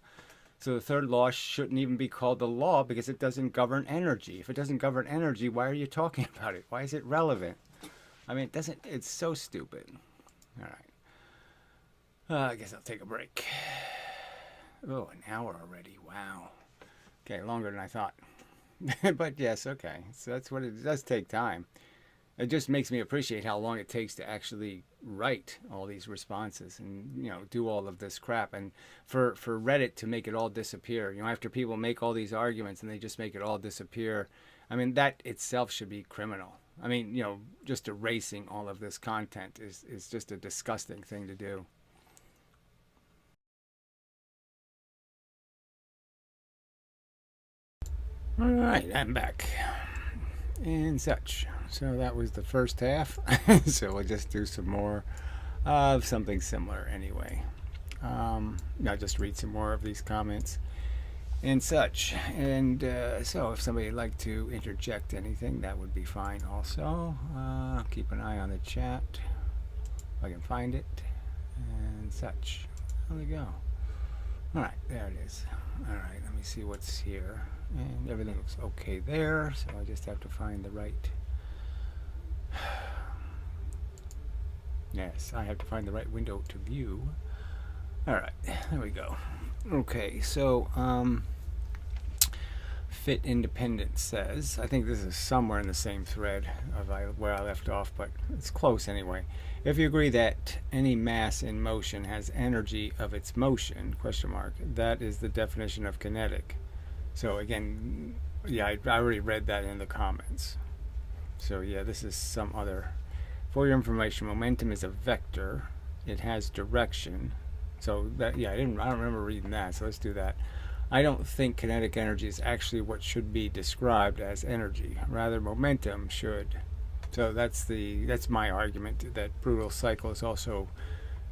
So the third law shouldn't even be called the law because it doesn't govern energy. If it doesn't govern energy, why are you talking about it? Why is it relevant? I mean, it's so stupid. All right. I guess I'll take a break. Oh, an hour already. Wow. Okay, longer than I thought. But yes, okay. So that's what it does take time. It just makes me appreciate how long it takes to actually write all these responses and, you know, do all of this crap. And for Reddit to make it all disappear, you know, after people make all these arguments and they just make it all disappear, I mean, that itself should be criminal. I mean, you know, just erasing all of this content is just a disgusting thing to do. All right, I'm back. And such. So that was the first half. So we'll just do some more of something similar anyway. I'll just read some more of these comments and such. And so if somebody would like to interject anything, that would be fine also. Keep an eye on the chat if I can find it and such. There we go. All right, there it is. All right, let me see what's here. And everything looks okay there, so I just have to find the right. Yes, I have to find the right window to view. All right, there we go. Okay, so Fit Independent says, I think this is somewhere in the same thread of where I left off, but it's close anyway. If you agree that any mass in motion has energy of its motion, question mark, that is the definition of kinetic. So again, yeah, I already read that in the comments. So yeah, this is some other. For your information, momentum is a vector. It has direction. So that, yeah, I don't remember reading that. So let's do that. I don't think kinetic energy is actually what should be described as energy. Rather, momentum should. So that's my argument. That brutal cycle is also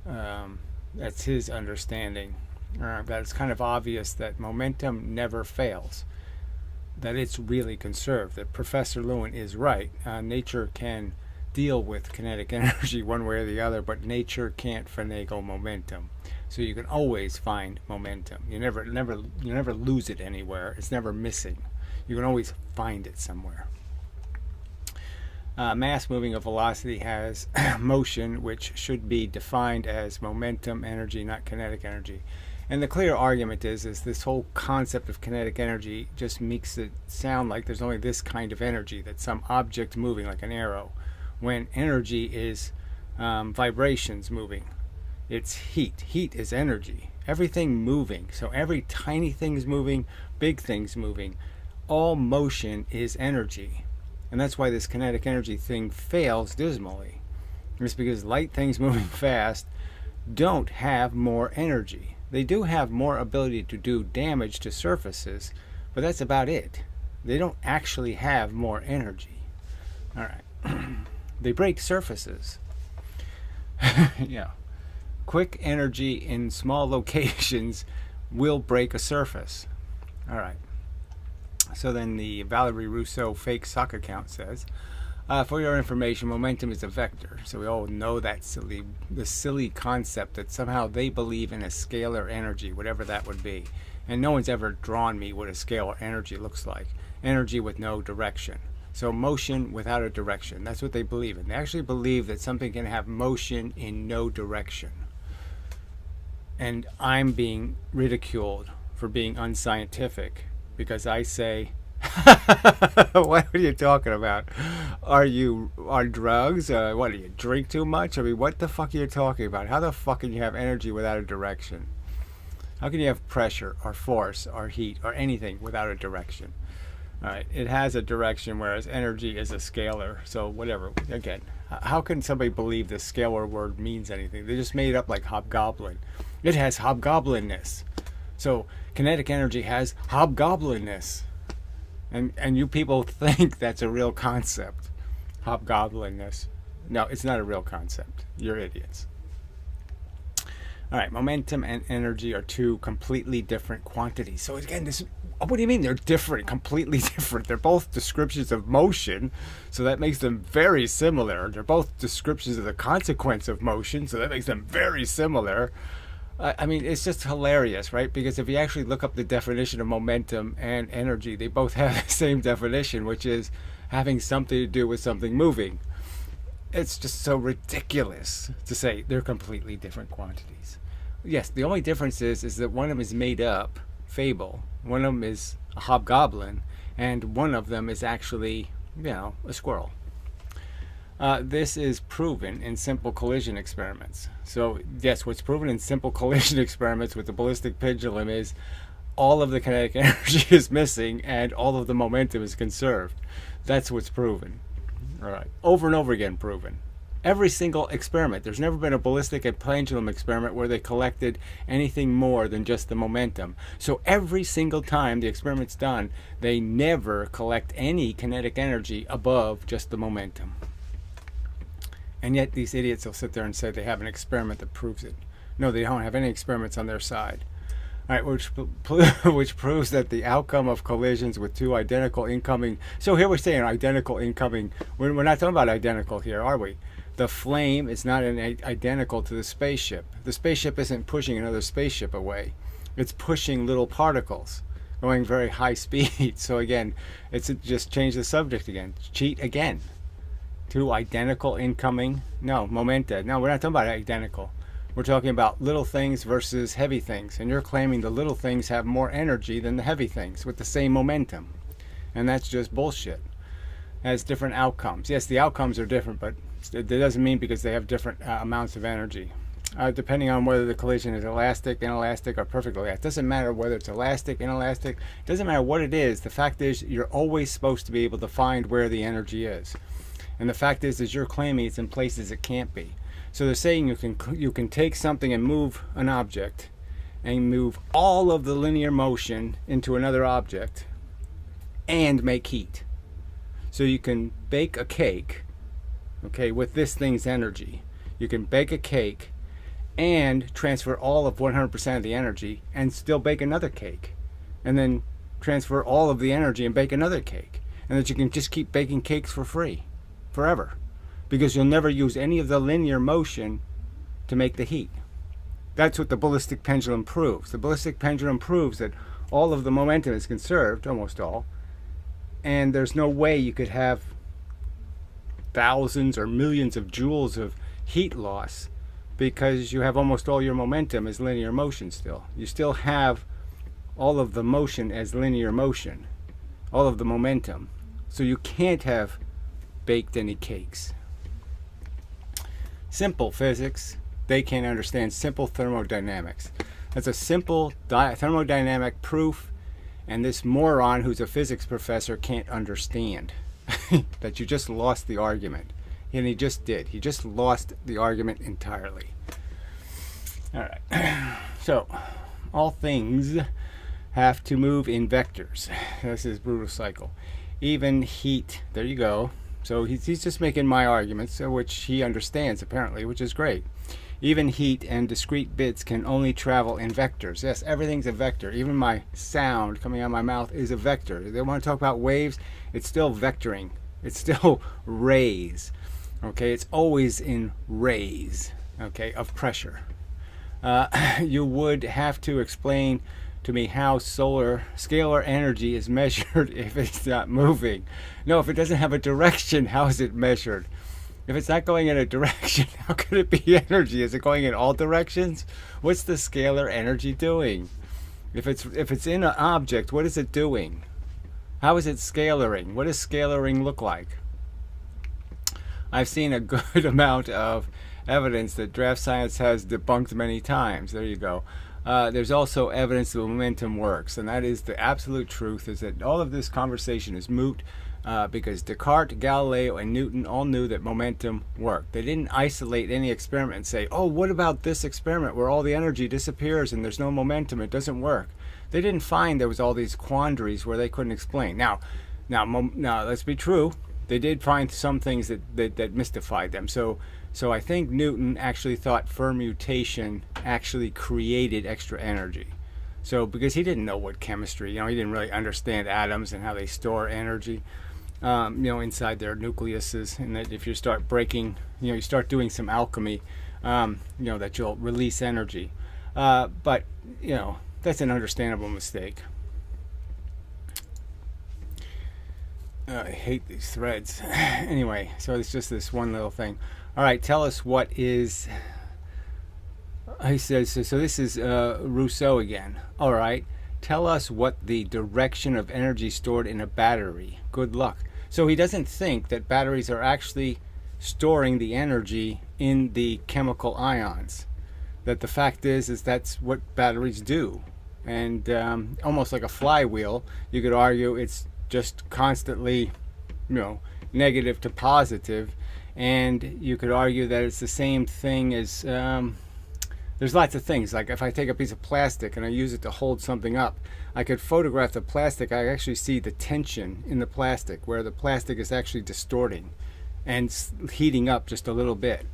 that's his understanding. That it's kind of obvious that momentum never fails, that it's really conserved, that Professor Lewin is right. Nature can deal with kinetic energy one way or the other, but nature can't finagle momentum. So you can always find momentum. You never lose it anywhere. It's never missing. You can always find it somewhere. Mass moving a velocity has motion, which should be defined as momentum energy, not kinetic energy. And the clear argument is this whole concept of kinetic energy just makes it sound like there's only this kind of energy, that some object moving like an arrow, when energy is vibrations moving. It's heat. Heat is energy. Everything moving. So every tiny thing's moving, big thing's moving. All motion is energy. And that's why this kinetic energy thing fails dismally. It's because light things moving fast don't have more energy. They do have more ability to do damage to surfaces, but that's about it. They don't actually have more energy. All right. They break surfaces. Yeah. Quick energy in small locations will break a surface. All right. So then the Valerie Rousseau fake sock account says, for your information, momentum is a vector. So we all know that silly concept that somehow they believe in a scalar energy, whatever that would be. And no one's ever drawn me what a scalar energy looks like. Energy with no direction. So motion without a direction. That's what they believe in. They actually believe that something can have motion in no direction. And I'm being ridiculed for being unscientific because I say, what are you talking about? Are drugs? What, do you drink too much? I mean, what the fuck are you talking about? How the fuck can you have energy without a direction? How can you have pressure or force or heat or anything without a direction? All right, it has a direction, whereas energy is a scalar. So whatever. Again, how can somebody believe the scalar word means anything? They just made it up like hobgoblin. It has hobgoblinness. So kinetic energy has hobgoblinness. And you people think that's a real concept, hobgoblinness. No, it's not a real concept. You're idiots. All right, momentum and energy are two completely different quantities. So again, what do you mean they're different, completely different? They're both descriptions of motion, so that makes them very similar. They're both descriptions of the consequence of motion, so that makes them very similar. I mean, it's just hilarious, right? Because if you actually look up the definition of momentum and energy, they both have the same definition, which is having something to do with something moving. It's just so ridiculous to say they're completely different quantities. Yes, the only difference is that one of them is made up, fable. One of them is a hobgoblin, and one of them is actually, a squirrel. This is proven in simple collision experiments. So yes, what's proven in simple collision experiments with the ballistic pendulum is all of the kinetic energy is missing and all of the momentum is conserved. That's what's proven. All right, over and over again proven. Every single experiment. There's never been a ballistic and pendulum experiment where they collected anything more than just the momentum. So every single time the experiment's done, they never collect any kinetic energy above just the momentum. And yet these idiots will sit there and say they have an experiment that proves it. No, they don't have any experiments on their side. All right, which proves that the outcome of collisions with two identical incoming. So here we're saying identical incoming. We're not talking about identical here, are we? The flame is not identical to the spaceship. The spaceship isn't pushing another spaceship away. It's pushing little particles going very high speed. So again, it's just change the subject again. Cheat again. Two identical incoming. No, momenta. No, we're not talking about identical. We're talking about little things versus heavy things. And you're claiming the little things have more energy than the heavy things with the same momentum. And that's just bullshit. It has different outcomes. Yes, the outcomes are different, but it doesn't mean because they have different amounts of energy. Depending on whether the collision is elastic, inelastic, or perfectly elastic. It doesn't matter whether it's elastic, inelastic. It doesn't matter what it is. The fact is you're always supposed to be able to find where the energy is. And the fact is you're claiming it's in places it can't be. So they're saying you can take something and move an object and move all of the linear motion into another object and make heat. So you can bake a cake, okay, with this thing's energy. You can bake a cake and transfer all of 100% of the energy and still bake another cake. And then transfer all of the energy and bake another cake. And that you can just keep baking cakes for free, forever. Because you'll never use any of the linear motion to make the heat. That's what the ballistic pendulum proves. The ballistic pendulum proves that all of the momentum is conserved, almost all, and there's no way you could have thousands or millions of joules of heat loss because you have almost all your momentum as linear motion still. You still have all of the motion as linear motion, all of the momentum. So you can't have baked any cakes. Simple physics. They can't understand simple thermodynamics. That's a simple thermodynamic proof, and this moron who's a physics professor can't understand that you just lost the argument. And he just did. He just lost the argument entirely. All right. So, all things have to move in vectors. This is brutal cycle. Even heat. There you go. So he's just making my arguments, which he understands apparently, which is great. Even heat and discrete bits can only travel in vectors. Yes, everything's a vector. Even my sound coming out of my mouth is a vector. They want to talk about waves. It's still vectoring. It's still rays. Okay, it's always in rays. Okay, of pressure. You would have to explain to me how scalar energy is measured if it's not moving. No, if it doesn't have a direction, how is it measured? If it's not going in a direction, how could it be energy? Is it going in all directions? What's the scalar energy doing? If it's in an object, what is it doing? How is it scalaring? What does scalaring look like? I've seen a good amount of evidence that draft science has debunked many times. There you go. there's also evidence that momentum works, and that is the absolute truth, is that all of this conversation is moot because Descartes, Galileo, and Newton all knew that momentum worked. They didn't isolate any experiment and say, oh, what about this experiment where all the energy disappears and there's no momentum, it doesn't work. They didn't find there was all these quandaries where they couldn't explain. Now, let's be true. They did find some things that mystified them. So I think Newton actually thought permutation actually created extra energy. So because he didn't know what chemistry, he didn't really understand atoms and how they store energy, inside their nucleuses, and that if you start breaking, you start doing some alchemy, that you'll release energy. But that's an understandable mistake. I hate these threads. Anyway, so it's just this one little thing. All right, tell us what is... He says, so this is Rousseau again. All right, tell us what the direction of energy stored in a battery. Good luck. So he doesn't think that batteries are actually storing the energy in the chemical ions. That the fact is that's what batteries do. And almost like a flywheel, you could argue it's just constantly, negative to positive, and you could argue that it's the same thing as there's lots of things. Like if I take a piece of plastic and I use it to hold something up, I could photograph the plastic. I actually see the tension in the plastic where the plastic is actually distorting and heating up just a little bit.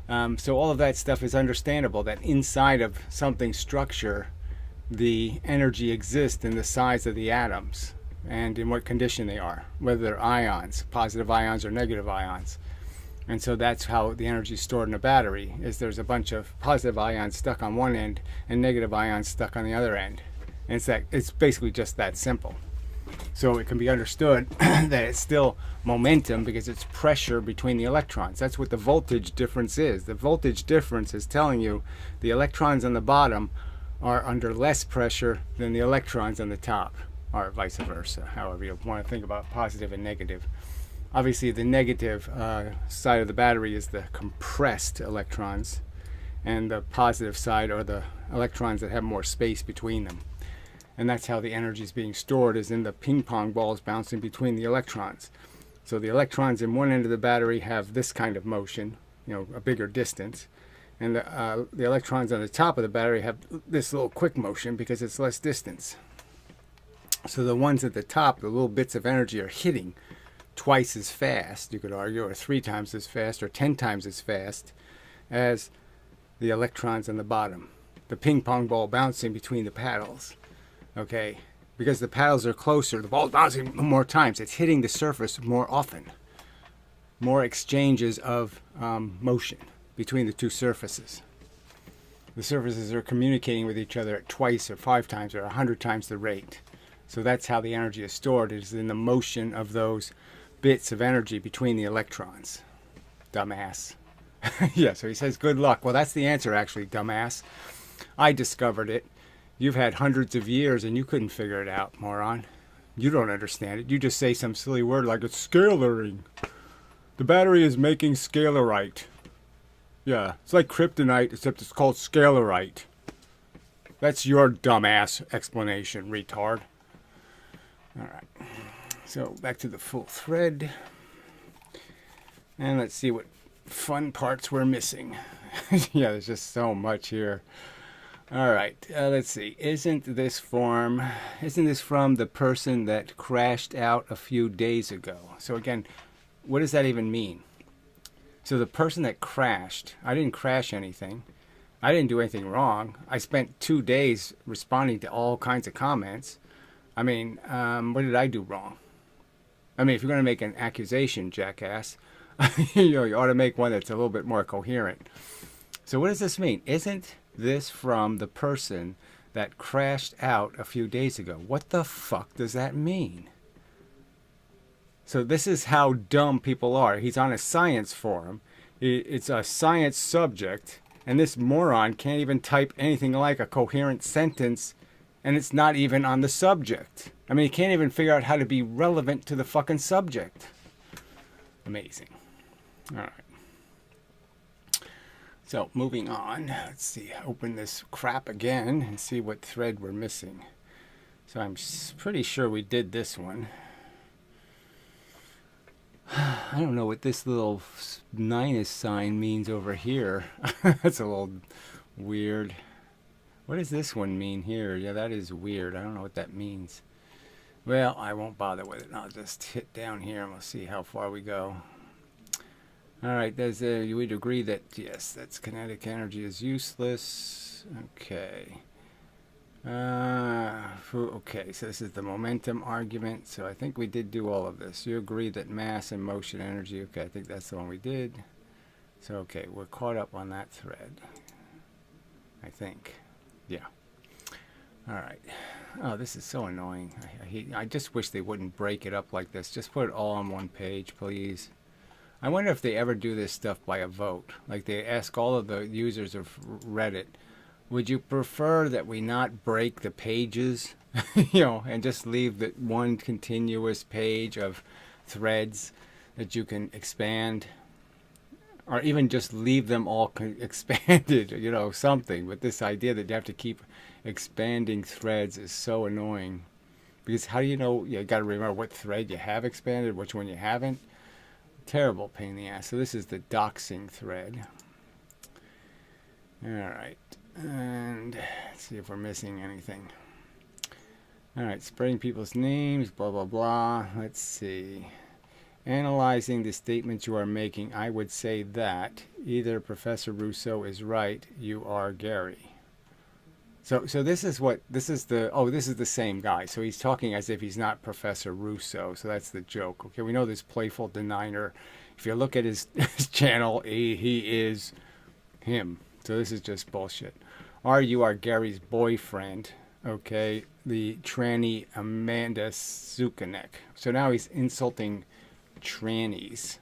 So all of that stuff is understandable, that inside of something's structure the energy exists in the size of the atoms and in what condition they are, whether they're ions, positive ions or negative ions. And so that's how the energy is stored in a battery, is there's a bunch of positive ions stuck on one end and negative ions stuck on the other end. And it's basically just that simple. So it can be understood that it's still momentum because it's pressure between the electrons. That's what the voltage difference is. The voltage difference is telling you the electrons on the bottom are under less pressure than the electrons on the top, or vice versa, however you want to think about positive and negative. Obviously the negative side of the battery is the compressed electrons, and the positive side are the electrons that have more space between them. And that's how the energy is being stored, is in the ping pong balls bouncing between the electrons. So the electrons in one end of the battery have this kind of motion, a bigger distance, and the electrons on the top of the battery have this little quick motion because it's less distance. So the ones at the top, the little bits of energy, are hitting twice as fast, you could argue, or 3 times as fast, or 10 times as fast as the electrons on the bottom. The ping pong ball bouncing between the paddles. Okay, because the paddles are closer, the ball's bouncing more times. It's hitting the surface more often. More exchanges of motion between the two surfaces. The surfaces are communicating with each other at twice or 5 times or 100 times the rate. So that's how the energy is stored, is in the motion of those bits of energy between the electrons. Dumbass. Yeah, so he says, good luck. Well, that's the answer, actually, dumbass. I discovered it. You've had hundreds of years and you couldn't figure it out, moron. You don't understand it. You just say some silly word like it's scalaring. The battery is making scalarite. Yeah, it's like kryptonite, except it's called scalarite. That's your dumbass explanation, retard. Alright, so back to the full thread. And let's see what fun parts we're missing. Yeah, there's just so much here. Alright, let's see. Isn't this from the person that crashed out a few days ago? So again, what does that even mean? So the person that crashed, I didn't crash anything. I didn't do anything wrong. I spent 2 days responding to all kinds of comments. I mean, what did I do wrong? I mean, if you're going to make an accusation, jackass, you ought to make one that's a little bit more coherent. So what does this mean? Isn't this from the person that crashed out a few days ago? What the fuck does that mean? So this is how dumb people are. He's on a science forum. It's a science subject, and this moron can't even type anything like a coherent sentence, and it's not even on the subject. I mean, he can't even figure out how to be relevant to the fucking subject. Amazing. All right. So moving on, let's see, open this crap again and see what thread we're missing. So I'm pretty sure we did this one. I don't know what this little minus sign means over here. That's a little weird. What does this one mean here? Yeah, that is weird. I don't know what that means. Well, I won't bother with it. I'll just hit down here and we'll see how far we go. Alright, we'd agree that, yes, that's kinetic energy is useless. Okay. Okay, so this is the momentum argument. So I think we did do all of this. You agree that mass and motion energy. Okay, I think that's the one we did. So, okay, we're caught up on that thread. I think. Yeah. Alright. Oh, this is so annoying. I just wish they wouldn't break it up like this. Just put it all on one page, please. I wonder if they ever do this stuff by a vote. Like they ask all of the users of Reddit, would you prefer that we not break the pages, and just leave the one continuous page of threads that you can expand? Or even just leave them all expanded, something. But this idea that you have to keep expanding threads is so annoying. Because how do you know? You got to remember what thread you have expanded, which one you haven't. Terrible pain in the ass. So this is the doxing thread. Alright. And let's see if we're missing anything. Alright, spreading people's names, blah, blah, blah. Let's see. Analyzing the statements you are making, I would say that either Professor Rousseau is right, you are Gary. So this is the same guy. So he's talking as if he's not Professor Rousseau. So that's the joke. Okay, we know this playful denier. If you look at his channel, he is him. So this is just bullshit. Or you are Gary's boyfriend. Okay, the tranny Amanda Zukanek. So now he's insulting trannies.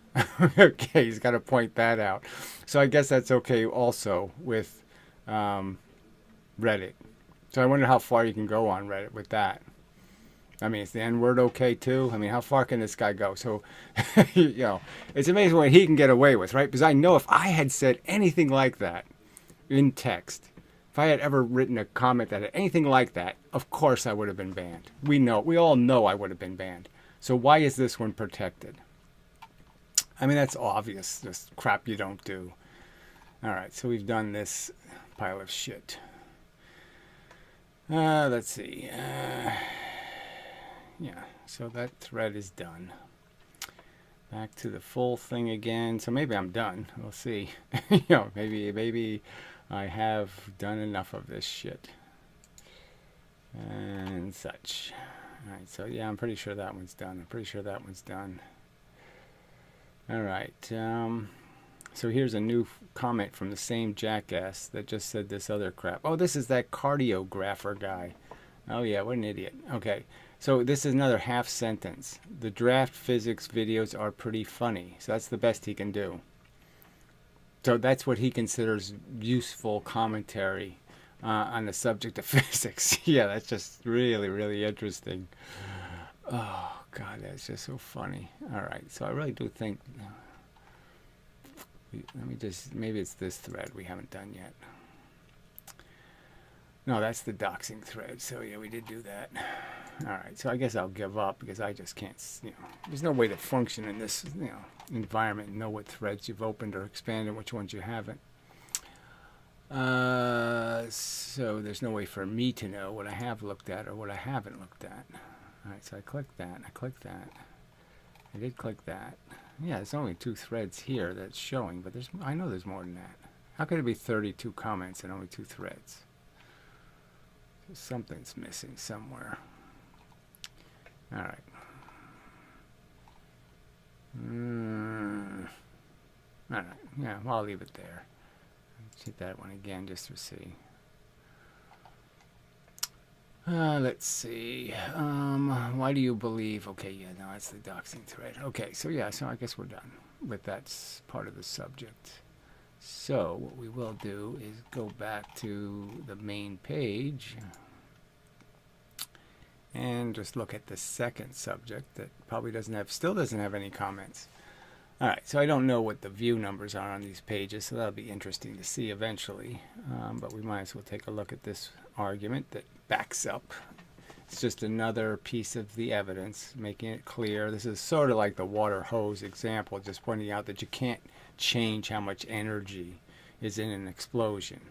Okay, he's got to point that out. So I guess that's okay also with Reddit. So I wonder how far you can go on Reddit with that. I mean, is the N-word okay too? I mean, how far can this guy go? So, it's amazing what he can get away with, right? Because I know if I had said anything like that in text, if I had ever written a comment that had anything like that, of course I would have been banned. We all know I would have been banned. So why is this one protected? I mean, that's obvious. Just crap you don't do. All right, so we've done this pile of shit. Let's see. Yeah, so that thread is done. Back to the full thing again. So maybe I'm done. We'll see. Maybe I have done enough of this shit. And such. Alright, so yeah, I'm pretty sure that one's done. Alright, so here's a new comment from the same jackass that just said this other crap. Oh, this is that cardiographer guy. Oh yeah, what an idiot. Okay, so this is another half sentence. The draft physics videos are pretty funny. So that's the best he can do. So that's what he considers useful commentary on the subject of physics. Yeah, that's just really, really interesting. Oh, God, that's just so funny. All right, so I really do think... maybe it's this thread we haven't done yet. No, that's the doxing thread. So, yeah, we did do that. All right, so I guess I'll give up because I just can't, there's no way to function in this, environment and know what threads you've opened or expanded, which ones you haven't. So there's no way for me to know what I have looked at or what I haven't looked at. All right, so I clicked that, I did click that. Yeah, there's only 2 threads here that's showing, but I know there's more than that. How could it be 32 comments and only 2 threads? Something's missing somewhere. All right. All right. Yeah, well, I'll leave it there. Let's hit that one again just to see. Let's see. Why do you believe? Okay, yeah, no, that's the doxing thread. Okay, so yeah, so I guess we're done with that part of the subject. So what we will do is go back to the main page and just look at the second subject that probably still doesn't have any comments. All right, so I don't know what the view numbers are on these pages, so that'll be interesting to see eventually. But we might as well take a look at this argument that backs up. It's just another piece of the evidence, making it clear. This is sort of like the water hose example, just pointing out that you can't change how much energy is in an explosion.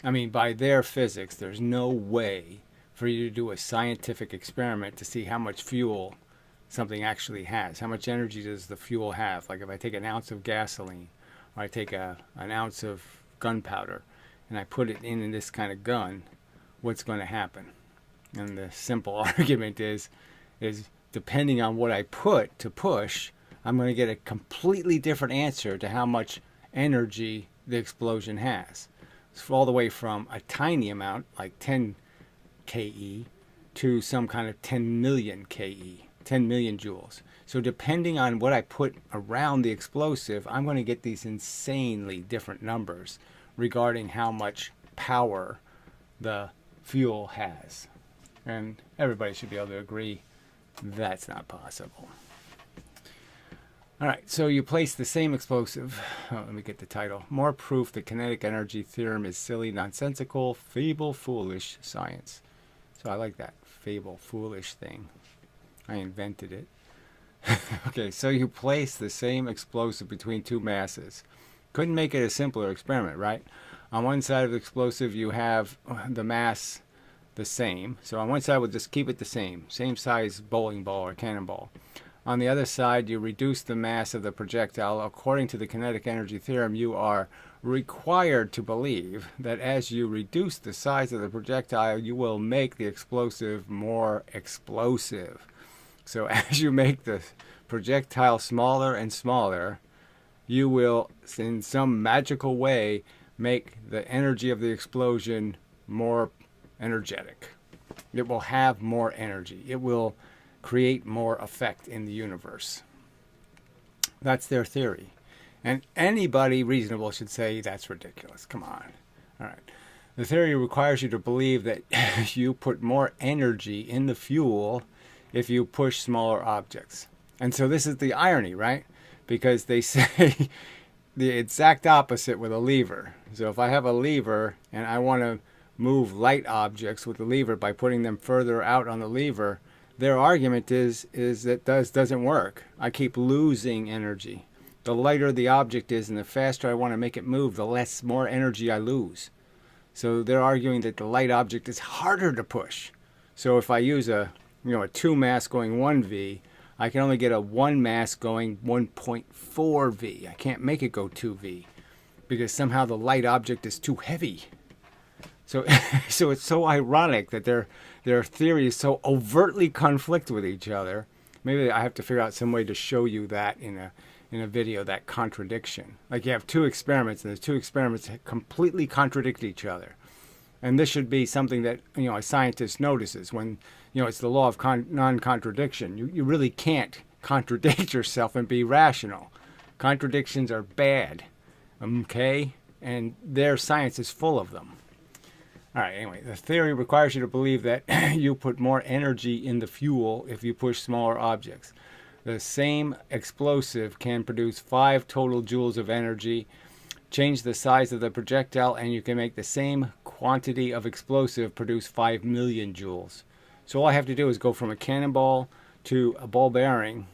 I mean, by their physics, there's no way for you to do a scientific experiment to see how much fuel something actually has. How much energy does the fuel have? Like if I take an ounce of gasoline, or I take an ounce of gunpowder, and I put it in this kind of gun, what's going to happen? And the simple argument is depending on what I put to push, I'm going to get a completely different answer to how much energy the explosion has. So all the way from a tiny amount, like 10 KE, to some kind of 10 million KE. 10 million joules. So depending on what I put around the explosive, I'm going to get these insanely different numbers regarding how much power the fuel has. And everybody should be able to agree that's not possible. All right, so you place the same explosive. Oh, let me get the title. More proof the kinetic energy theorem is silly, nonsensical, fable, foolish science. So I like that fable, foolish thing. I invented it. Okay, so you place the same explosive between two masses. Couldn't make it a simpler experiment, right? On one side of the explosive, you have the mass the same. So on one side, we'll just keep it the same size bowling ball or cannonball. On the other side, you reduce the mass of the projectile. According to the kinetic energy theorem, you are required to believe that as you reduce the size of the projectile, you will make the explosive more explosive. So as you make the projectile smaller and smaller, you will, in some magical way, make the energy of the explosion more energetic. It will have more energy. It will create more effect in the universe. That's their theory. And anybody reasonable should say that's ridiculous. Come on. All right. The theory requires you to believe that you put more energy in the fuel if you push smaller objects. And so this is the irony, right? Because they say the exact opposite with a lever. So if I have a lever and I want to move light objects with the lever by putting them further out on the lever, their argument is that doesn't work. I keep losing energy. The lighter the object is and the faster I want to make it move, the more energy I lose. So they're arguing that the light object is harder to push. So if I use a 2 mass going 1V, I can only get a 1 mass going 1.4V. I can't make it go 2V because somehow the light object is too heavy. So it's so ironic that their theories so overtly conflict with each other. Maybe I have to figure out some way to show you that in a video, that contradiction. Like you have two experiments, and the two experiments completely contradict each other. And this should be something that a scientist notices when it's the law of non-contradiction. You really can't contradict yourself and be rational. Contradictions are bad, okay? And their science is full of them. All right, anyway, the theory requires you to believe that you put more energy in the fuel if you push smaller objects. The same explosive can produce 5 total joules of energy. Change the size of the projectile and you can make the same quantity of explosive produce 5 million joules. So all I have to do is go from a cannonball to a ball bearing,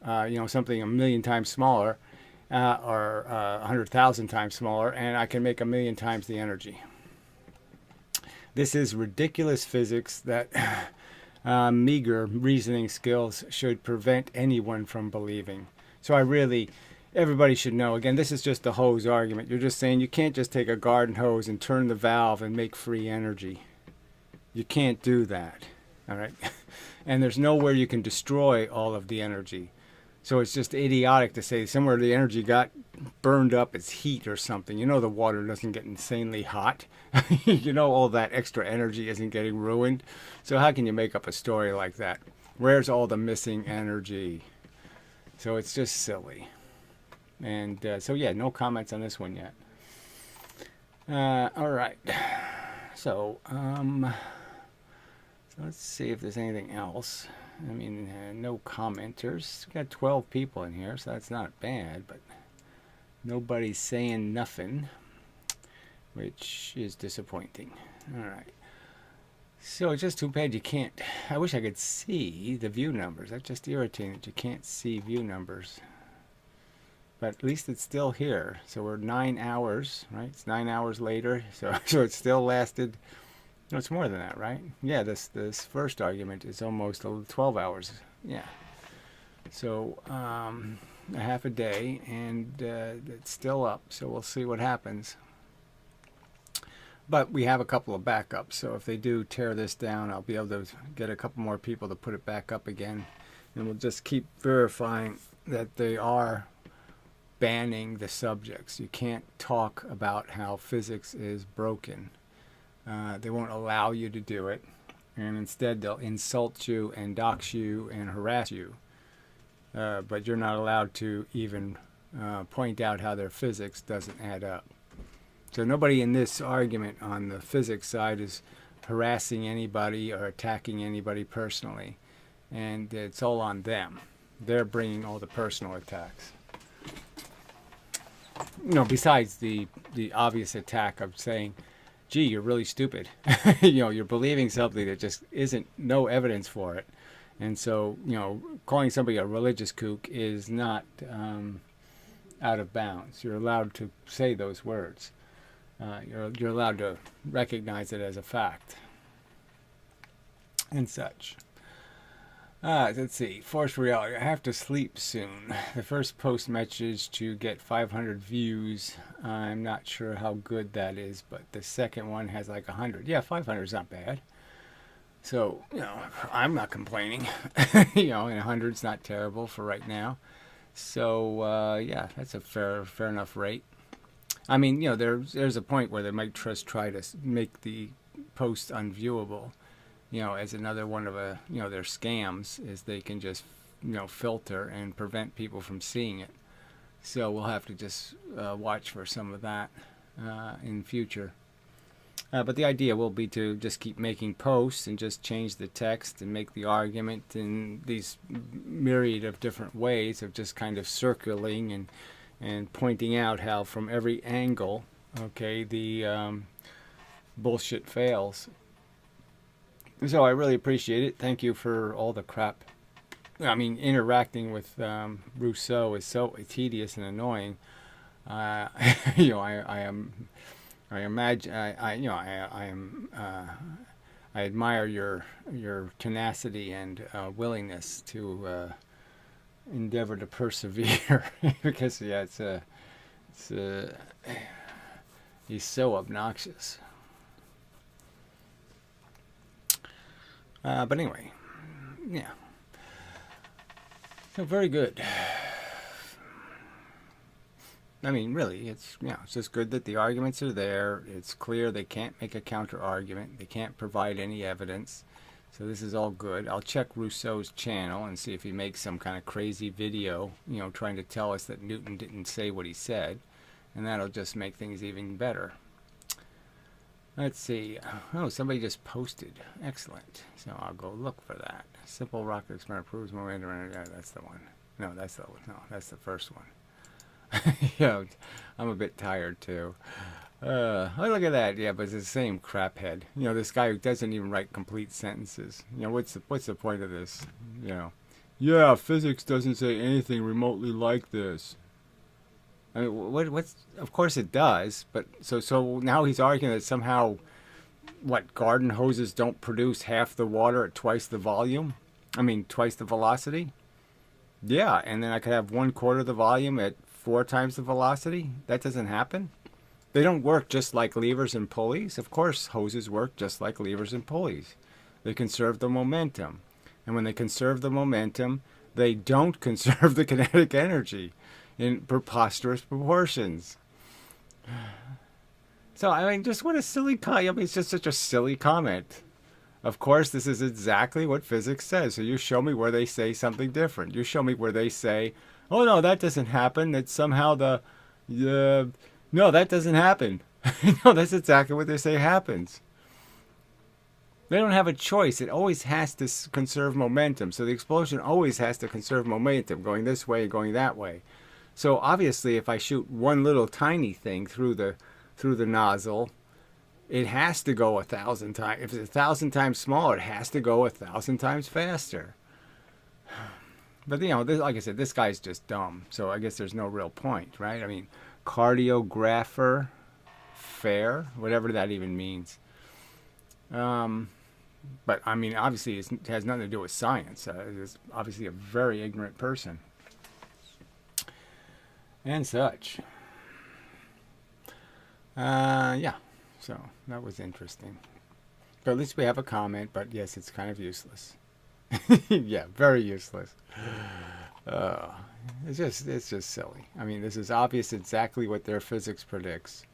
something a million times smaller, or 100,000 times smaller, and I can make a million times the energy. This is ridiculous physics that meager reasoning skills should prevent anyone from believing. So everybody should know. Again, this is just the hose argument. You're just saying you can't just take a garden hose and turn the valve and make free energy. You can't do that. All right? And there's nowhere you can destroy all of the energy. So it's just idiotic to say somewhere the energy got burned up as heat or something. The water doesn't get insanely hot. All that extra energy isn't getting ruined. So how can you make up a story like that? Where's all the missing energy? So it's just silly. And no comments on this one yet. All right. So let's see if there's anything else. I mean, no commenters. We got 12 people in here, so that's not bad, but nobody's saying nothing, which is disappointing. All right. So it's just too bad you can't. I wish I could see the view numbers. That's just irritating that you can't see view numbers. But at least it's still here. So we're 9 hours, right? It's 9 hours later. So it still lasted. No, it's more than that, right? Yeah, this first argument is almost 12 hours. Yeah. So a half a day, and it's still up. So we'll see what happens. But we have a couple of backups, so if they do tear this down, I'll be able to get a couple more people to put it back up again. And we'll just keep verifying that they are banning the subjects. You can't talk about how physics is broken. They won't allow you to do it. And instead, they'll insult you and dox you and harass you. But you're not allowed to even point out how their physics doesn't add up. So nobody in this argument on the physics side is harassing anybody or attacking anybody personally. And it's all on them. They're bringing all the personal attacks. You know, besides the obvious attack of saying, gee, you're really stupid. You know, you're believing something that just isn't, no evidence for it. And so, you know, calling somebody a religious kook is not out of bounds. You're allowed to say those words. You're allowed to recognize it as a fact and such. Let's see. Forced reality. I have to sleep soon. The first post message to get 500 views. I'm not sure how good that is, but the second one has like 100. Yeah, 500 is not bad. So, you know, I'm not complaining. You know, and 100's not terrible for right now. So, yeah, that's a fair enough rate. I mean, you know, there's a point where they might just try to make the post unviewable, you know, as another one of their scams is they can just, you know, filter and prevent people from seeing it. So we'll have to just watch for some of that in future. But the idea will be to just keep making posts and just change the text and make the argument in these myriad of different ways of just kind of circling and pointing out how from every angle, okay, the bullshit fails. So I really appreciate it. Thank you for all the crap. I mean, interacting with Rousseau is so tedious and annoying. You know, I admire your tenacity and willingness to endeavor to persevere because yeah, he's so obnoxious. But anyway, yeah. So very good. I mean, really, it's just good that the arguments are there. It's clear they can't make a counter argument. They can't provide any evidence. So this is all good. I'll check Rousseau's channel and see if he makes some kind of crazy video, you know, trying to tell us that Newton didn't say what he said. And that'll just make things even better. Let's see. Oh, somebody just posted. Excellent. So I'll go look for that. Simple rocket experiment proves momentum. Yeah, that's the one. No, that's the first one. Yeah, I'm a bit tired too. Oh, look at that. Yeah, but it's the same crap head. You know, this guy who doesn't even write complete sentences. You know, what's the point of this? You know, yeah, physics doesn't say anything remotely like this. I mean, what's? Of course it does, but so now he's arguing that somehow, garden hoses don't produce half the water at twice the volume? I mean, twice the velocity? Yeah, and then I could have 1/4 the volume at 4 times the velocity? That doesn't happen? They don't work just like levers and pulleys. Of course, hoses work just like levers and pulleys. They conserve the momentum. And when they conserve the momentum, they don't conserve the kinetic energy in preposterous proportions. So, I mean, just what a silly comment. I mean, it's just such a silly comment. Of course, this is exactly what physics says. So you show me where they say something different. You show me where they say, oh, no, that doesn't happen. That somehow no, that doesn't happen. No, that's exactly what they say happens. They don't have a choice. It always has to conserve momentum. So the explosion always has to conserve momentum, going this way, going that way. So obviously, if I shoot one little tiny thing through the nozzle, it has to go 1,000 times. If it's 1,000 times smaller, it has to go 1,000 times faster. But like I said, this guy's just dumb. So I guess there's no real point, right? I mean, cardiographer, fair, whatever that even means. But I mean, obviously, it has nothing to do with science. It's obviously a very ignorant person, and such. Yeah. So that was interesting. But at least we have a comment. But yes, it's kind of useless. Yeah, very useless. It's just silly. I mean, this is obvious. Exactly what their physics predicts.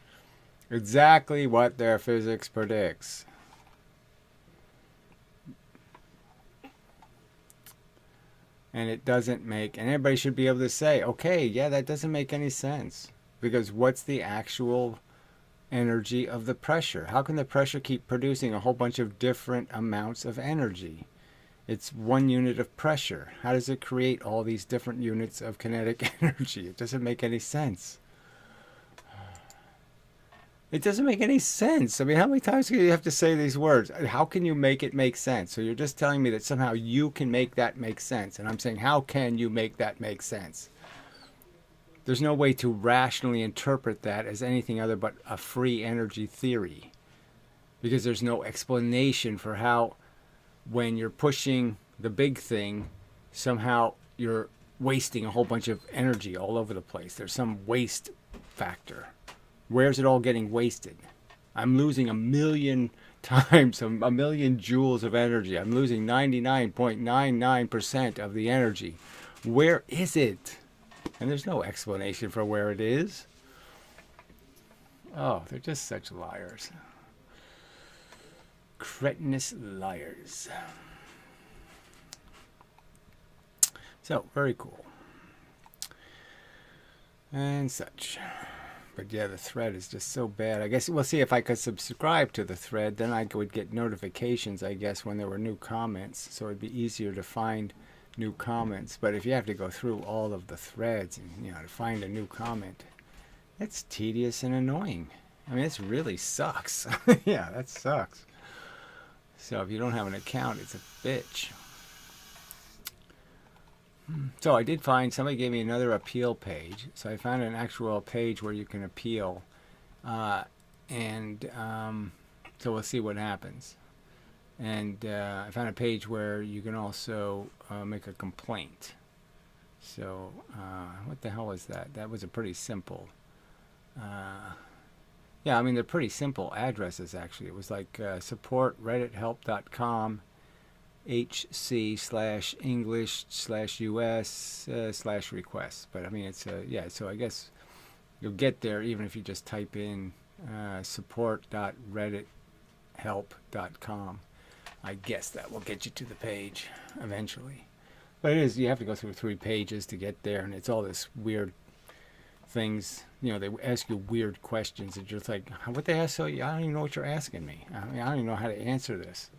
Exactly what their physics predicts. And it doesn't make, and everybody should be able to say, okay, yeah, that doesn't make any sense. Because what's the actual energy of the pressure? How can the pressure keep producing a whole bunch of different amounts of energy? It's one unit of pressure. How does it create all these different units of kinetic energy? It doesn't make any sense. It doesn't make any sense. I mean, how many times do you have to say these words? How can you make it make sense? So you're just telling me that somehow you can make that make sense. And I'm saying, how can you make that make sense? There's no way to rationally interpret that as anything other but a free energy theory. Because there's no explanation for how, when you're pushing the big thing, somehow you're wasting a whole bunch of energy all over the place. There's some waste factor. Where's it all getting wasted? I'm losing 1,000,000 times, 1,000,000 joules of energy. I'm losing 99.99% of the energy. Where is it? And there's no explanation for where it is. Oh, they're just such liars. Cretinous liars. So, very cool. And such. But yeah, the thread is just so bad. I guess we'll see if I could subscribe to the thread. Then I would get notifications, I guess, when there were new comments. So it'd be easier to find new comments. But if you have to go through all of the threads and, to find a new comment, it's tedious and annoying. I mean, it really sucks. Yeah, that sucks. So if you don't have an account, it's a bitch. So I did find, somebody gave me another appeal page. So I found an actual page where you can appeal. So we'll see what happens. And I found a page where you can also make a complaint. So what the hell was that? That was a pretty simple. Yeah, I mean, they're pretty simple addresses, actually. It was like support.reddithelp.com. HC/English/US/requests. But I mean, it's yeah, so I guess you'll get there even if you just type in support.reddithelp.com. I guess that will get you to the page eventually. But it is, you have to go through 3 pages to get there, and it's all this weird things. They ask you weird questions, and you're just like, what the hell? So I don't even know what you're asking me. I mean, I don't even know how to answer this.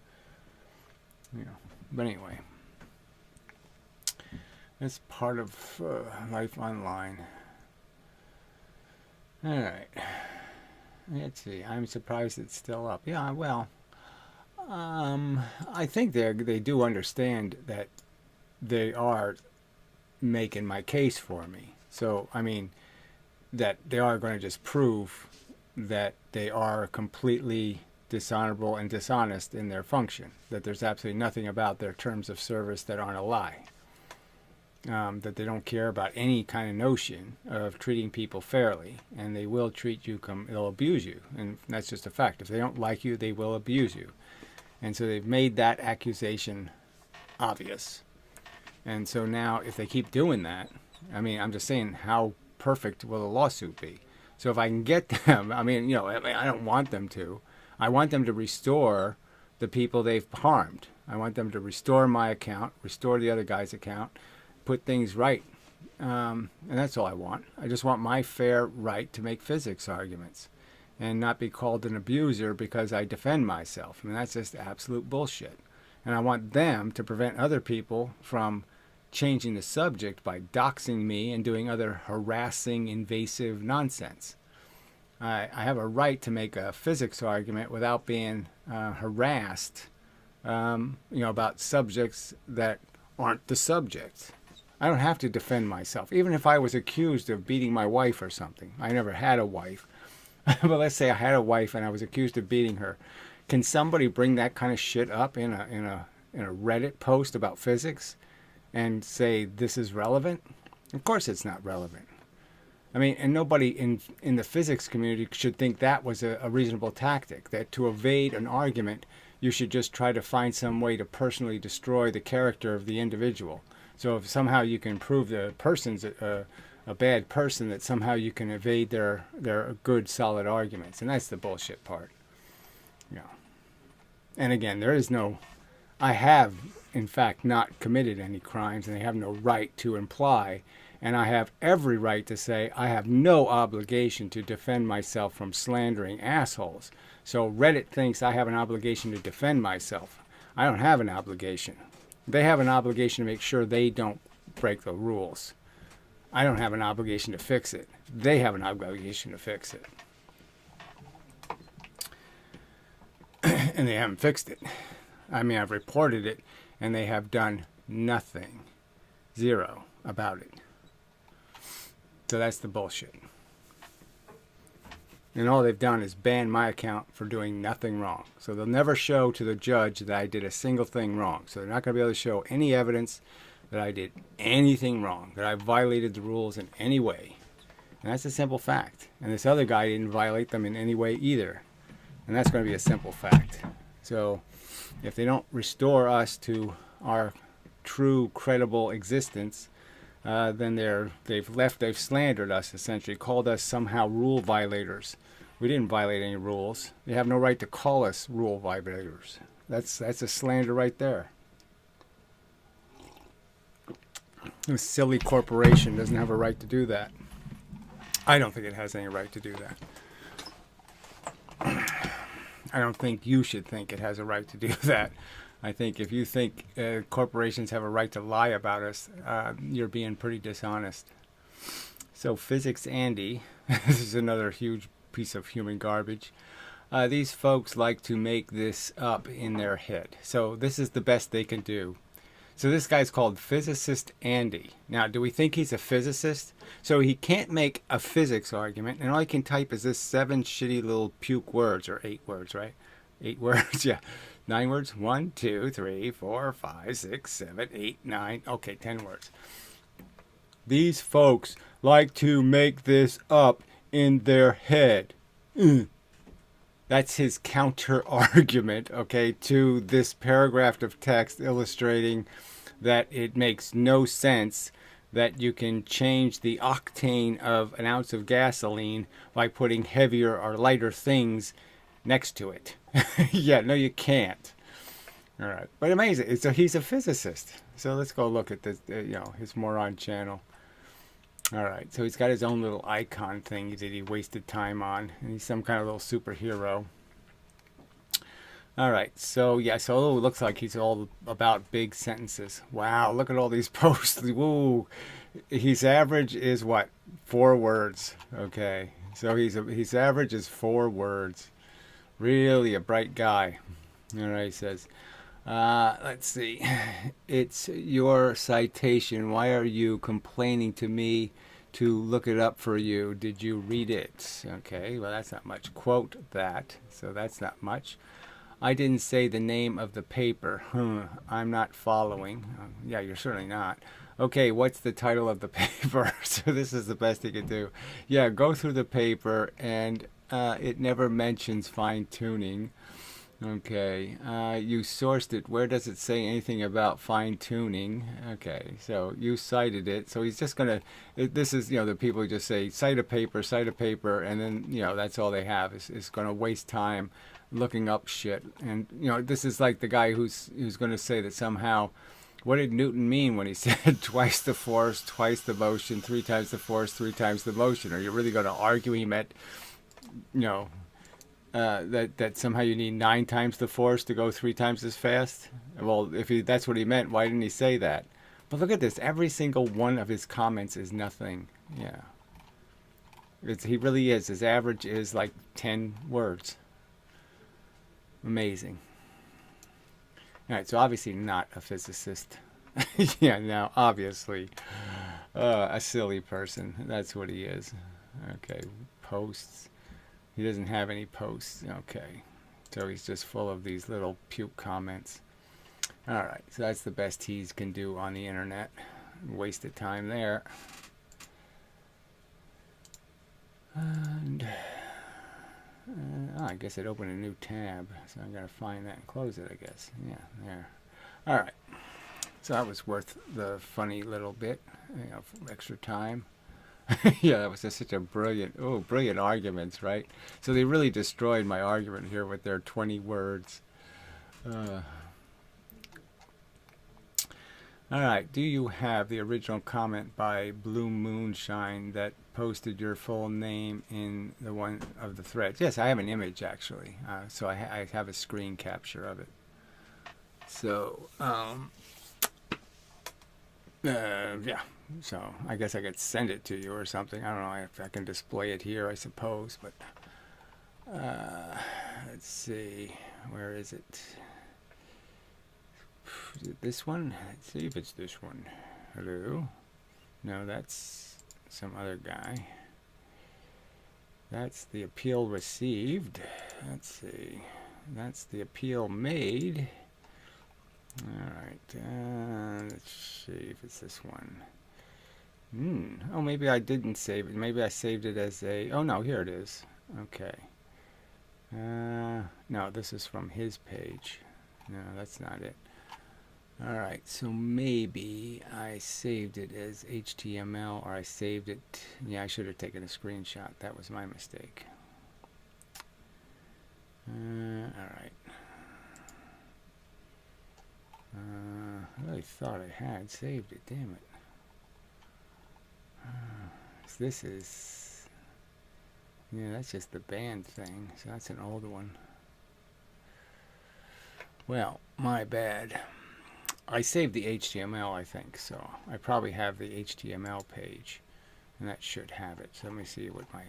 But anyway, that's part of life online. All right, let's see. I'm surprised it's still up. Yeah, well, I think they do understand that they are making my case for me. So I mean, that they are going to just prove that they are completely dishonorable and dishonest in their function, that there's absolutely nothing about their terms of service that aren't a lie, that they don't care about any kind of notion of treating people fairly, and they will treat you, they'll abuse you, and that's just a fact. If they don't like you, they will abuse you. And so they've made that accusation obvious. And so now if they keep doing that, I mean, I'm just saying, how perfect will the lawsuit be? So if I can get them, I mean, I don't want them to. I want them to restore the people they've harmed. I want them to restore my account, restore the other guy's account, put things right. And that's all I want. I just want my fair right to make physics arguments. and not be called an abuser because I defend myself. I mean, that's just absolute bullshit. And I want them to prevent other people from changing the subject by doxing me and doing other harassing, invasive nonsense. I have a right to make a physics argument without being harassed, about subjects that aren't the subject. I don't have to defend myself. Even if I was accused of beating my wife or something. I never had a wife. But let's say I had a wife and I was accused of beating her. Can somebody bring that kind of shit up in a Reddit post about physics and say this is relevant? Of course it's not relevant. I mean, and nobody in the physics community should think that was a reasonable tactic, that to evade an argument, you should just try to find some way to personally destroy the character of the individual. So if somehow you can prove the person's a bad person, that somehow you can evade their good, solid arguments. And that's the bullshit part. And again, I have, in fact, not committed any crimes, and they have no right to imply. And I have every right to say I have no obligation to defend myself from slandering assholes. So Reddit thinks I have an obligation to defend myself. I don't have an obligation. They have an obligation to make sure they don't break the rules. I don't have an obligation to fix it. They have an obligation to fix it. And they haven't fixed it. I mean, I've reported it, and they have done nothing. Zero about it. So that's the bullshit. And all they've done is ban my account for doing nothing wrong. So they'll never show to the judge that I did a single thing wrong. So they're not going to be able to show any evidence that I did anything wrong, that I violated the rules in any way. And that's a simple fact. And this other guy didn't violate them in any way either. And that's going to be a simple fact. So if they don't restore us to our true, credible existence, then they've slandered us, essentially, called us somehow rule violators. We didn't violate any rules. They have no right to call us rule violators. That's a slander right there. This silly corporation doesn't have a right to do that. I don't think it has any right to do that. I don't think you should think it has a right to do that. I think if you think corporations have a right to lie about us, you're being pretty dishonest. So Physics Andy, this is another huge piece of human garbage. These folks like to make this up in their head. So this is the best they can do. So this guy's called Physicist Andy. Now, do we think he's a physicist? So he can't make a physics argument, and all he can type is this 7 shitty little puke words, or 8 words, right? 8 words, yeah. 9 words? 1, 2, 3, 4, 5, 6, 7, 8, 9. Okay, 10 words. These folks like to make this up in their head. That's his counter argument, okay, to this paragraph of text illustrating that it makes no sense that you can change the octane of an ounce of gasoline by putting heavier or lighter things next to it. Yeah, no, you can't. All right, but amazing. So he's a physicist. So let's go look at this, his moron channel. All right, so he's got his own little icon thing that he wasted time on, and he's some kind of little superhero. All right, so yeah, so it looks like he's all about big sentences. Wow, look at all these posts. Woo, his average is what? 4 words. Okay, so his average is 4 words. Really a bright guy. All right, he says. Let's see. It's your citation. Why are you complaining to me to look it up for you? Did you read it? Okay, well, that's not much. Quote that. So that's not much. I didn't say the name of the paper. I'm not following. Yeah, you're certainly not. Okay, what's the title of the paper? So this is the best he could do. Yeah, go through the paper, and it never mentions fine-tuning. Okay, you sourced it. Where does it say anything about fine-tuning? Okay, so you cited it. So he's just going to, this is, the people who just say, cite a paper, and then, that's all they have is going to waste time looking up shit. And, this is like the guy who's going to say that somehow, what did Newton mean when he said twice the force, twice the motion, 3 times the force, 3 times the motion? Are you really going to argue he meant, that somehow you need 9 times the force to go 3 times as fast. Well, if that's what he meant, why didn't he say that? But look at this. Every single one of his comments is nothing. Yeah. He really is. His average is like 10 words. Amazing. All right, so obviously not a physicist. Yeah, now obviously a silly person. That's what he is. Okay, posts. He doesn't have any posts. Okay, so he's just full of these little puke comments. All right, so that's the best tease can do on the internet. Wasted time there. And I guess it opened a new tab, so I gotta find that and close it, I guess. Yeah, there. All right, so that was worth the funny little bit, extra time. Yeah, that was just such a brilliant arguments, right? So they really destroyed my argument here with their 20 words. All right, do you have the original comment by Blue Moonshine that posted your full name in the one of the threads? Yes, I have an image actually, so I have a screen capture of it. So, yeah, so I guess I could send it to you or something. I don't know if I can display it here, I suppose, but let's see, where is it? Is it this one? Let's see if it's this one. Hello? No, that's some other guy. That's the appeal received. Let's see. That's the appeal made. Alright. Let's see if it's this one. Oh, maybe I didn't save it. Maybe I saved it as a... Oh, no, here it is. Okay. No, this is from his page. No, that's not it. Alright, so maybe I saved it as HTML, or I saved it... Yeah, I should have taken a screenshot. That was my mistake. Alright. I really thought I had saved it, damn it. So this is... Yeah, that's just the band thing, so that's an old one. Well, my bad. I saved the HTML, I think, so I probably have the HTML page, and that should have it. So let me see what my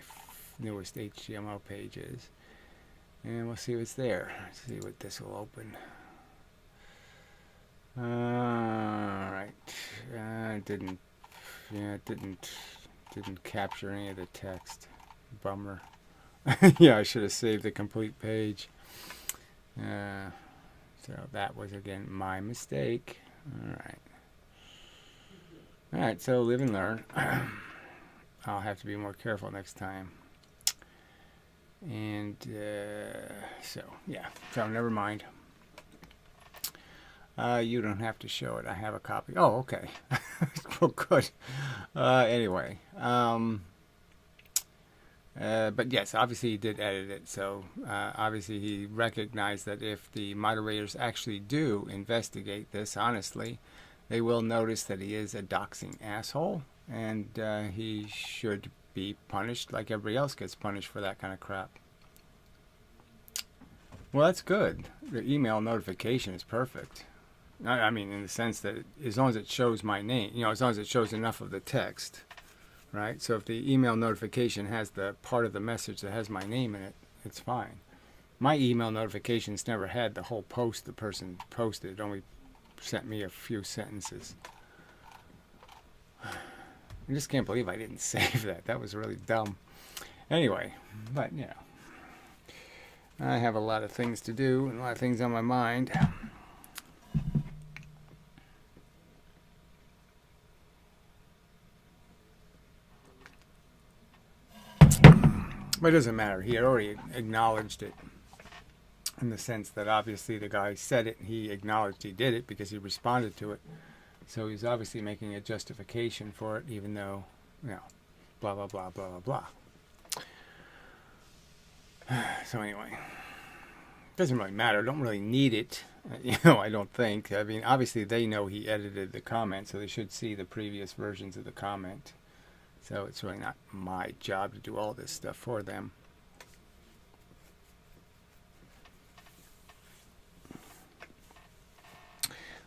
newest HTML page is, and we'll see what's there. Let's see what this will open. Alright, it didn't capture any of the text. Bummer. Yeah, I should have saved the complete page. So that was, again, my mistake. Alright, so live and learn. I'll have to be more careful next time. And so, yeah. So, never mind. You don't have to show it. I have a copy. Oh, okay. Well, good. Anyway. But yes, obviously he did edit it, so obviously he recognized that if the moderators actually do investigate this honestly, they will notice that he is a doxing asshole, and he should be punished like everybody else gets punished for that kind of crap. Well, that's good. The email notification is perfect. I mean, in the sense that as long as it shows my name, as long as it shows enough of the text. Right, so if the email notification has the part of the message that has my name in it, it's fine. My email notifications never had the whole post the person posted. It only sent me a few sentences. I just can't believe I didn't save that. That was really dumb. Anyway, but I have a lot of things to do and a lot of things on my mind. But it doesn't matter. He had already acknowledged it in the sense that obviously the guy said it and he acknowledged he did it because he responded to it. So he's obviously making a justification for it, even though, blah, blah, blah, blah, blah, blah. So anyway, it doesn't really matter. I don't really need it, I don't think. I mean, obviously they know he edited the comment, so they should see the previous versions of the comment. So it's really not my job to do all this stuff for them.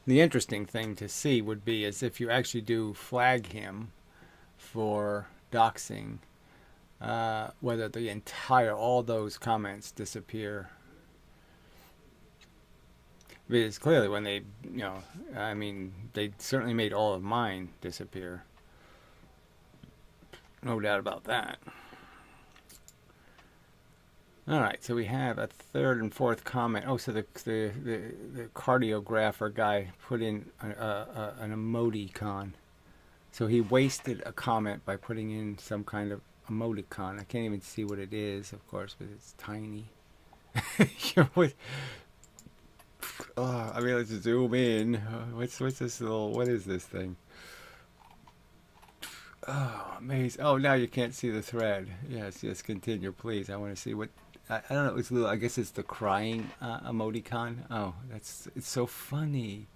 The interesting thing to see would be is if you actually do flag him for doxing, whether the entire, all those comments disappear. Because clearly when they, I mean, they certainly made all of mine disappear. No doubt about that. All right, so we have a third and fourth comment. Oh, so the cardiographer guy put in an emoticon. So he wasted a comment by putting in some kind of emoticon. I can't even see what it is, of course, but it's tiny. I mean, let's zoom in. What's this little? What is this thing? Oh, amazing! Oh, now you can't see the thread. Yes, continue, please. I want to see what. I don't know. It's a little. I guess it's the crying emoticon. Oh, it's so funny.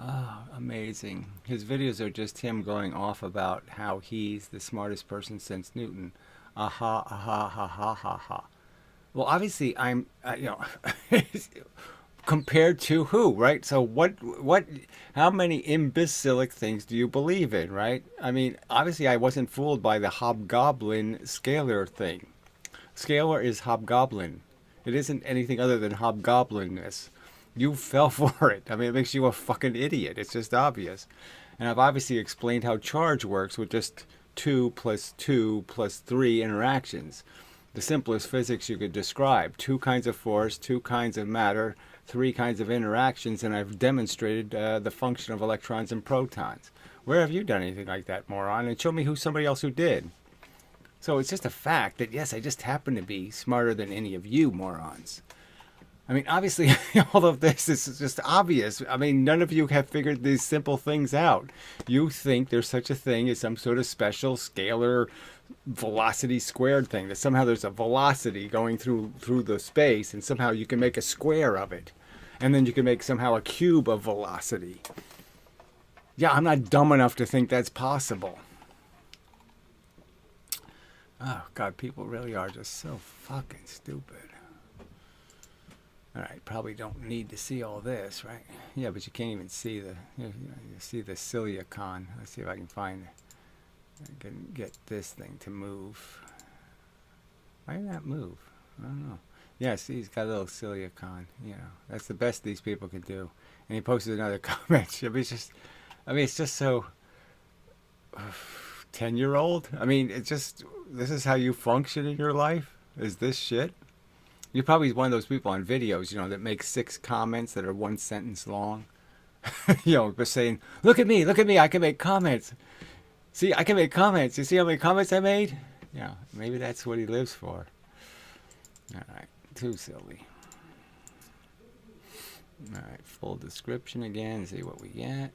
Oh, amazing. His videos are just him going off about how he's the smartest person since Newton. Aha, aha, ha, ha, ha, ha. Well, obviously, I'm, compared to who, right? So how many imbecilic things do you believe in, right? I mean, obviously, I wasn't fooled by the hobgoblin scalar thing. Scalar is hobgoblin. It isn't anything other than hobgoblinness. You fell for it. I mean, it makes you a fucking idiot. It's just obvious. And I've obviously explained how charge works with just 2 + 2 + 3 interactions. The simplest physics you could describe. 2 kinds of force, 2 kinds of matter, 3 kinds of interactions, and I've demonstrated the function of electrons and protons. Where have you done anything like that, moron? And show me somebody else who did. So it's just a fact that, yes, I just happen to be smarter than any of you morons. I mean, obviously, all of this is just obvious. I mean, none of you have figured these simple things out. You think there's such a thing as some sort of special scalar velocity squared thing, that somehow there's a velocity going through the space, and somehow you can make a square of it. And then you can make somehow a cube of velocity. Yeah, I'm not dumb enough to think that's possible. Oh, God, people really are just so fucking stupid. All right, probably don't need to see all this, right? Yeah, but you can't even see you see the ciliacon. Let's see if I can get this thing to move. Why did that move? I don't know. Yeah, see, he's got a little ciliacon. That's the best these people can do. And he posted another comment. It's just so 10-year-old. I mean, this is how you function in your life? Is this shit? You're probably one of those people on videos, that make 6 comments that are 1 sentence long. Just saying, look at me, I can make comments. See, I can make comments. You see how many comments I made? Yeah, maybe that's what he lives for. All right, too silly. All right, full description again, see what we get.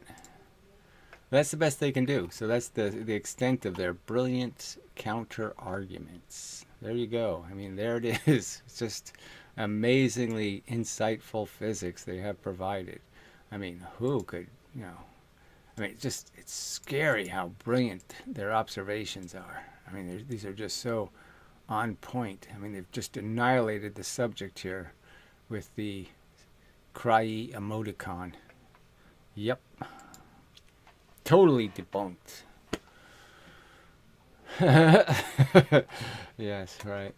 That's the best they can do. So that's the extent of their brilliant counter arguments. There you go. I mean, there it is. It's just amazingly insightful physics they have provided. I mean, who could, it's scary how brilliant their observations are. I mean, these are just so on point. I mean, they've just annihilated the subject here with the cry emoticon. Yep. Totally debunked. Yes, right.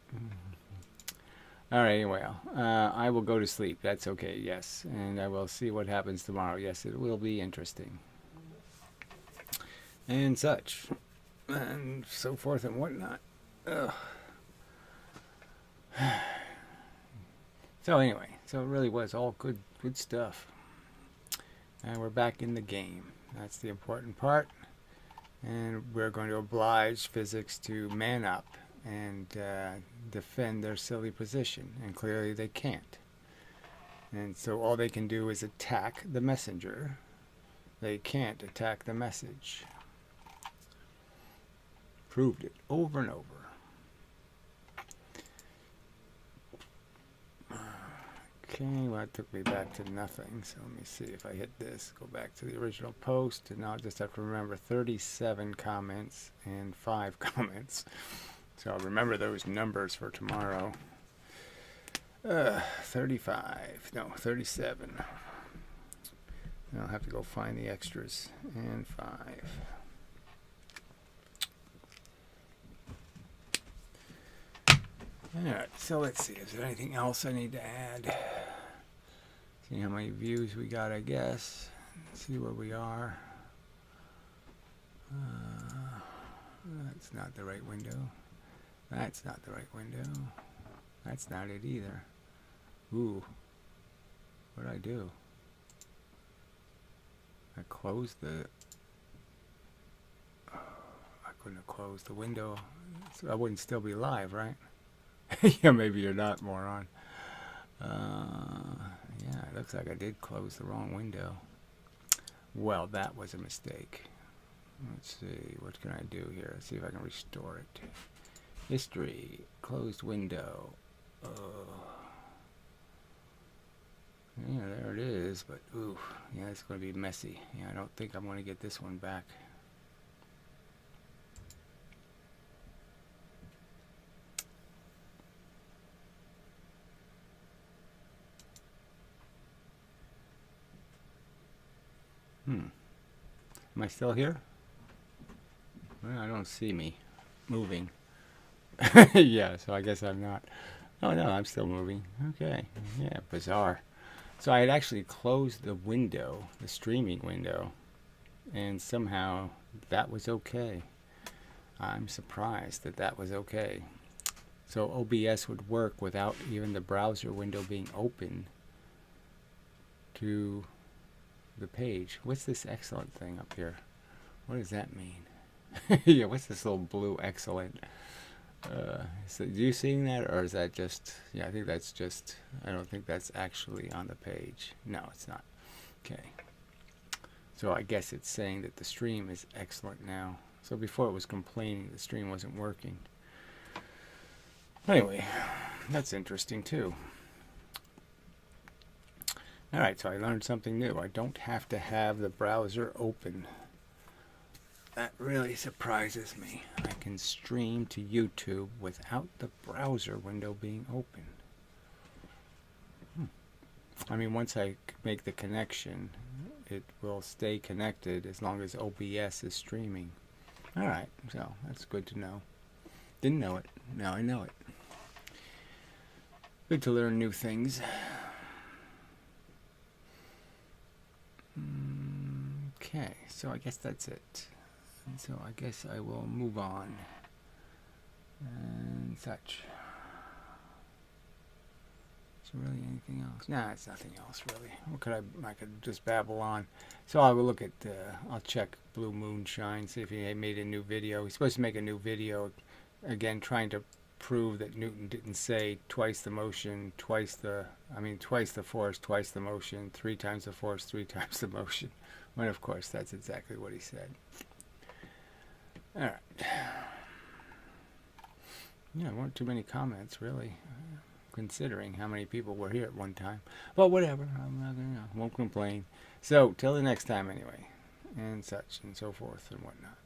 All right, anyway, I will go to sleep. That's okay, yes. And I will see what happens tomorrow. Yes, it will be interesting. And such. And so forth and whatnot. Ugh. So anyway, so it really was all good stuff. And we're back in the game. That's the important part. And we're going to oblige physics to man up and defend their silly position. And clearly they can't. And so all they can do is attack the messenger. They can't attack the message. Proved it over and over. Okay, well, that took me back to nothing. So let me see if I hit this. Go back to the original post. And now I'll just have to remember 37 comments and 5 comments. So I'll remember those numbers for tomorrow. 35. No, 37. I'll have to go find the extras. And 5. Alright, so let's see. Is there anything else I need to add? See how many views we got, I guess. See where we are. That's not the right window. That's not the right window. That's not it either. Ooh. What did I do? I closed the... Oh, I couldn't have closed the window. So I wouldn't still be live, right? Yeah, maybe you're not, moron. Yeah, it looks like I did close the wrong window. Well, that was a mistake. Let's see, what can I do here? Let's see if I can restore it. History, closed window. Yeah, there it is, but ooh, yeah, it's going to be messy. Yeah, I don't think I'm going to get this one back. Am I still here? Well, I don't see me moving. Yeah, so I guess I'm not. Oh no, I'm still moving. Okay. Yeah, bizarre. So I had actually closed the window, the streaming window, and somehow that was okay. I'm surprised that that was okay. So OBS would work without even the browser window being open to the page. What's this excellent thing up here? What does that mean? Yeah, what's this little blue excellent? So do you seeing that, or is that just... Yeah, I think that's just... I don't think that's actually on the page. No, it's not. Okay. So I guess it's saying that the stream is excellent now. So before it was complaining the stream wasn't working. Anyway, that's interesting too. Alright, so I learned something new. I don't have to have the browser open. That really surprises me. I can stream to YouTube without the browser window being open. I mean, once I make the connection, it will stay connected as long as OBS is streaming. Alright, so that's good to know. Didn't know it. Now I know it. Good to learn new things. Okay, so I guess that's it. And so I guess I will move on and such. Is there really anything else? Nah, it's nothing else really. What could I could just babble on. So I will look at, I'll check Blue Moonshine, see if he made a new video. He's supposed to make a new video, again, trying to prove that Newton didn't say twice the motion, twice the force, twice the motion, 3 times the force, 3 times the motion. When of course that's exactly what he said. Alright. Yeah, there weren't too many comments really, considering how many people were here at one time. But whatever, I'm not gonna, won't complain. So till the next time anyway, and such and so forth and whatnot.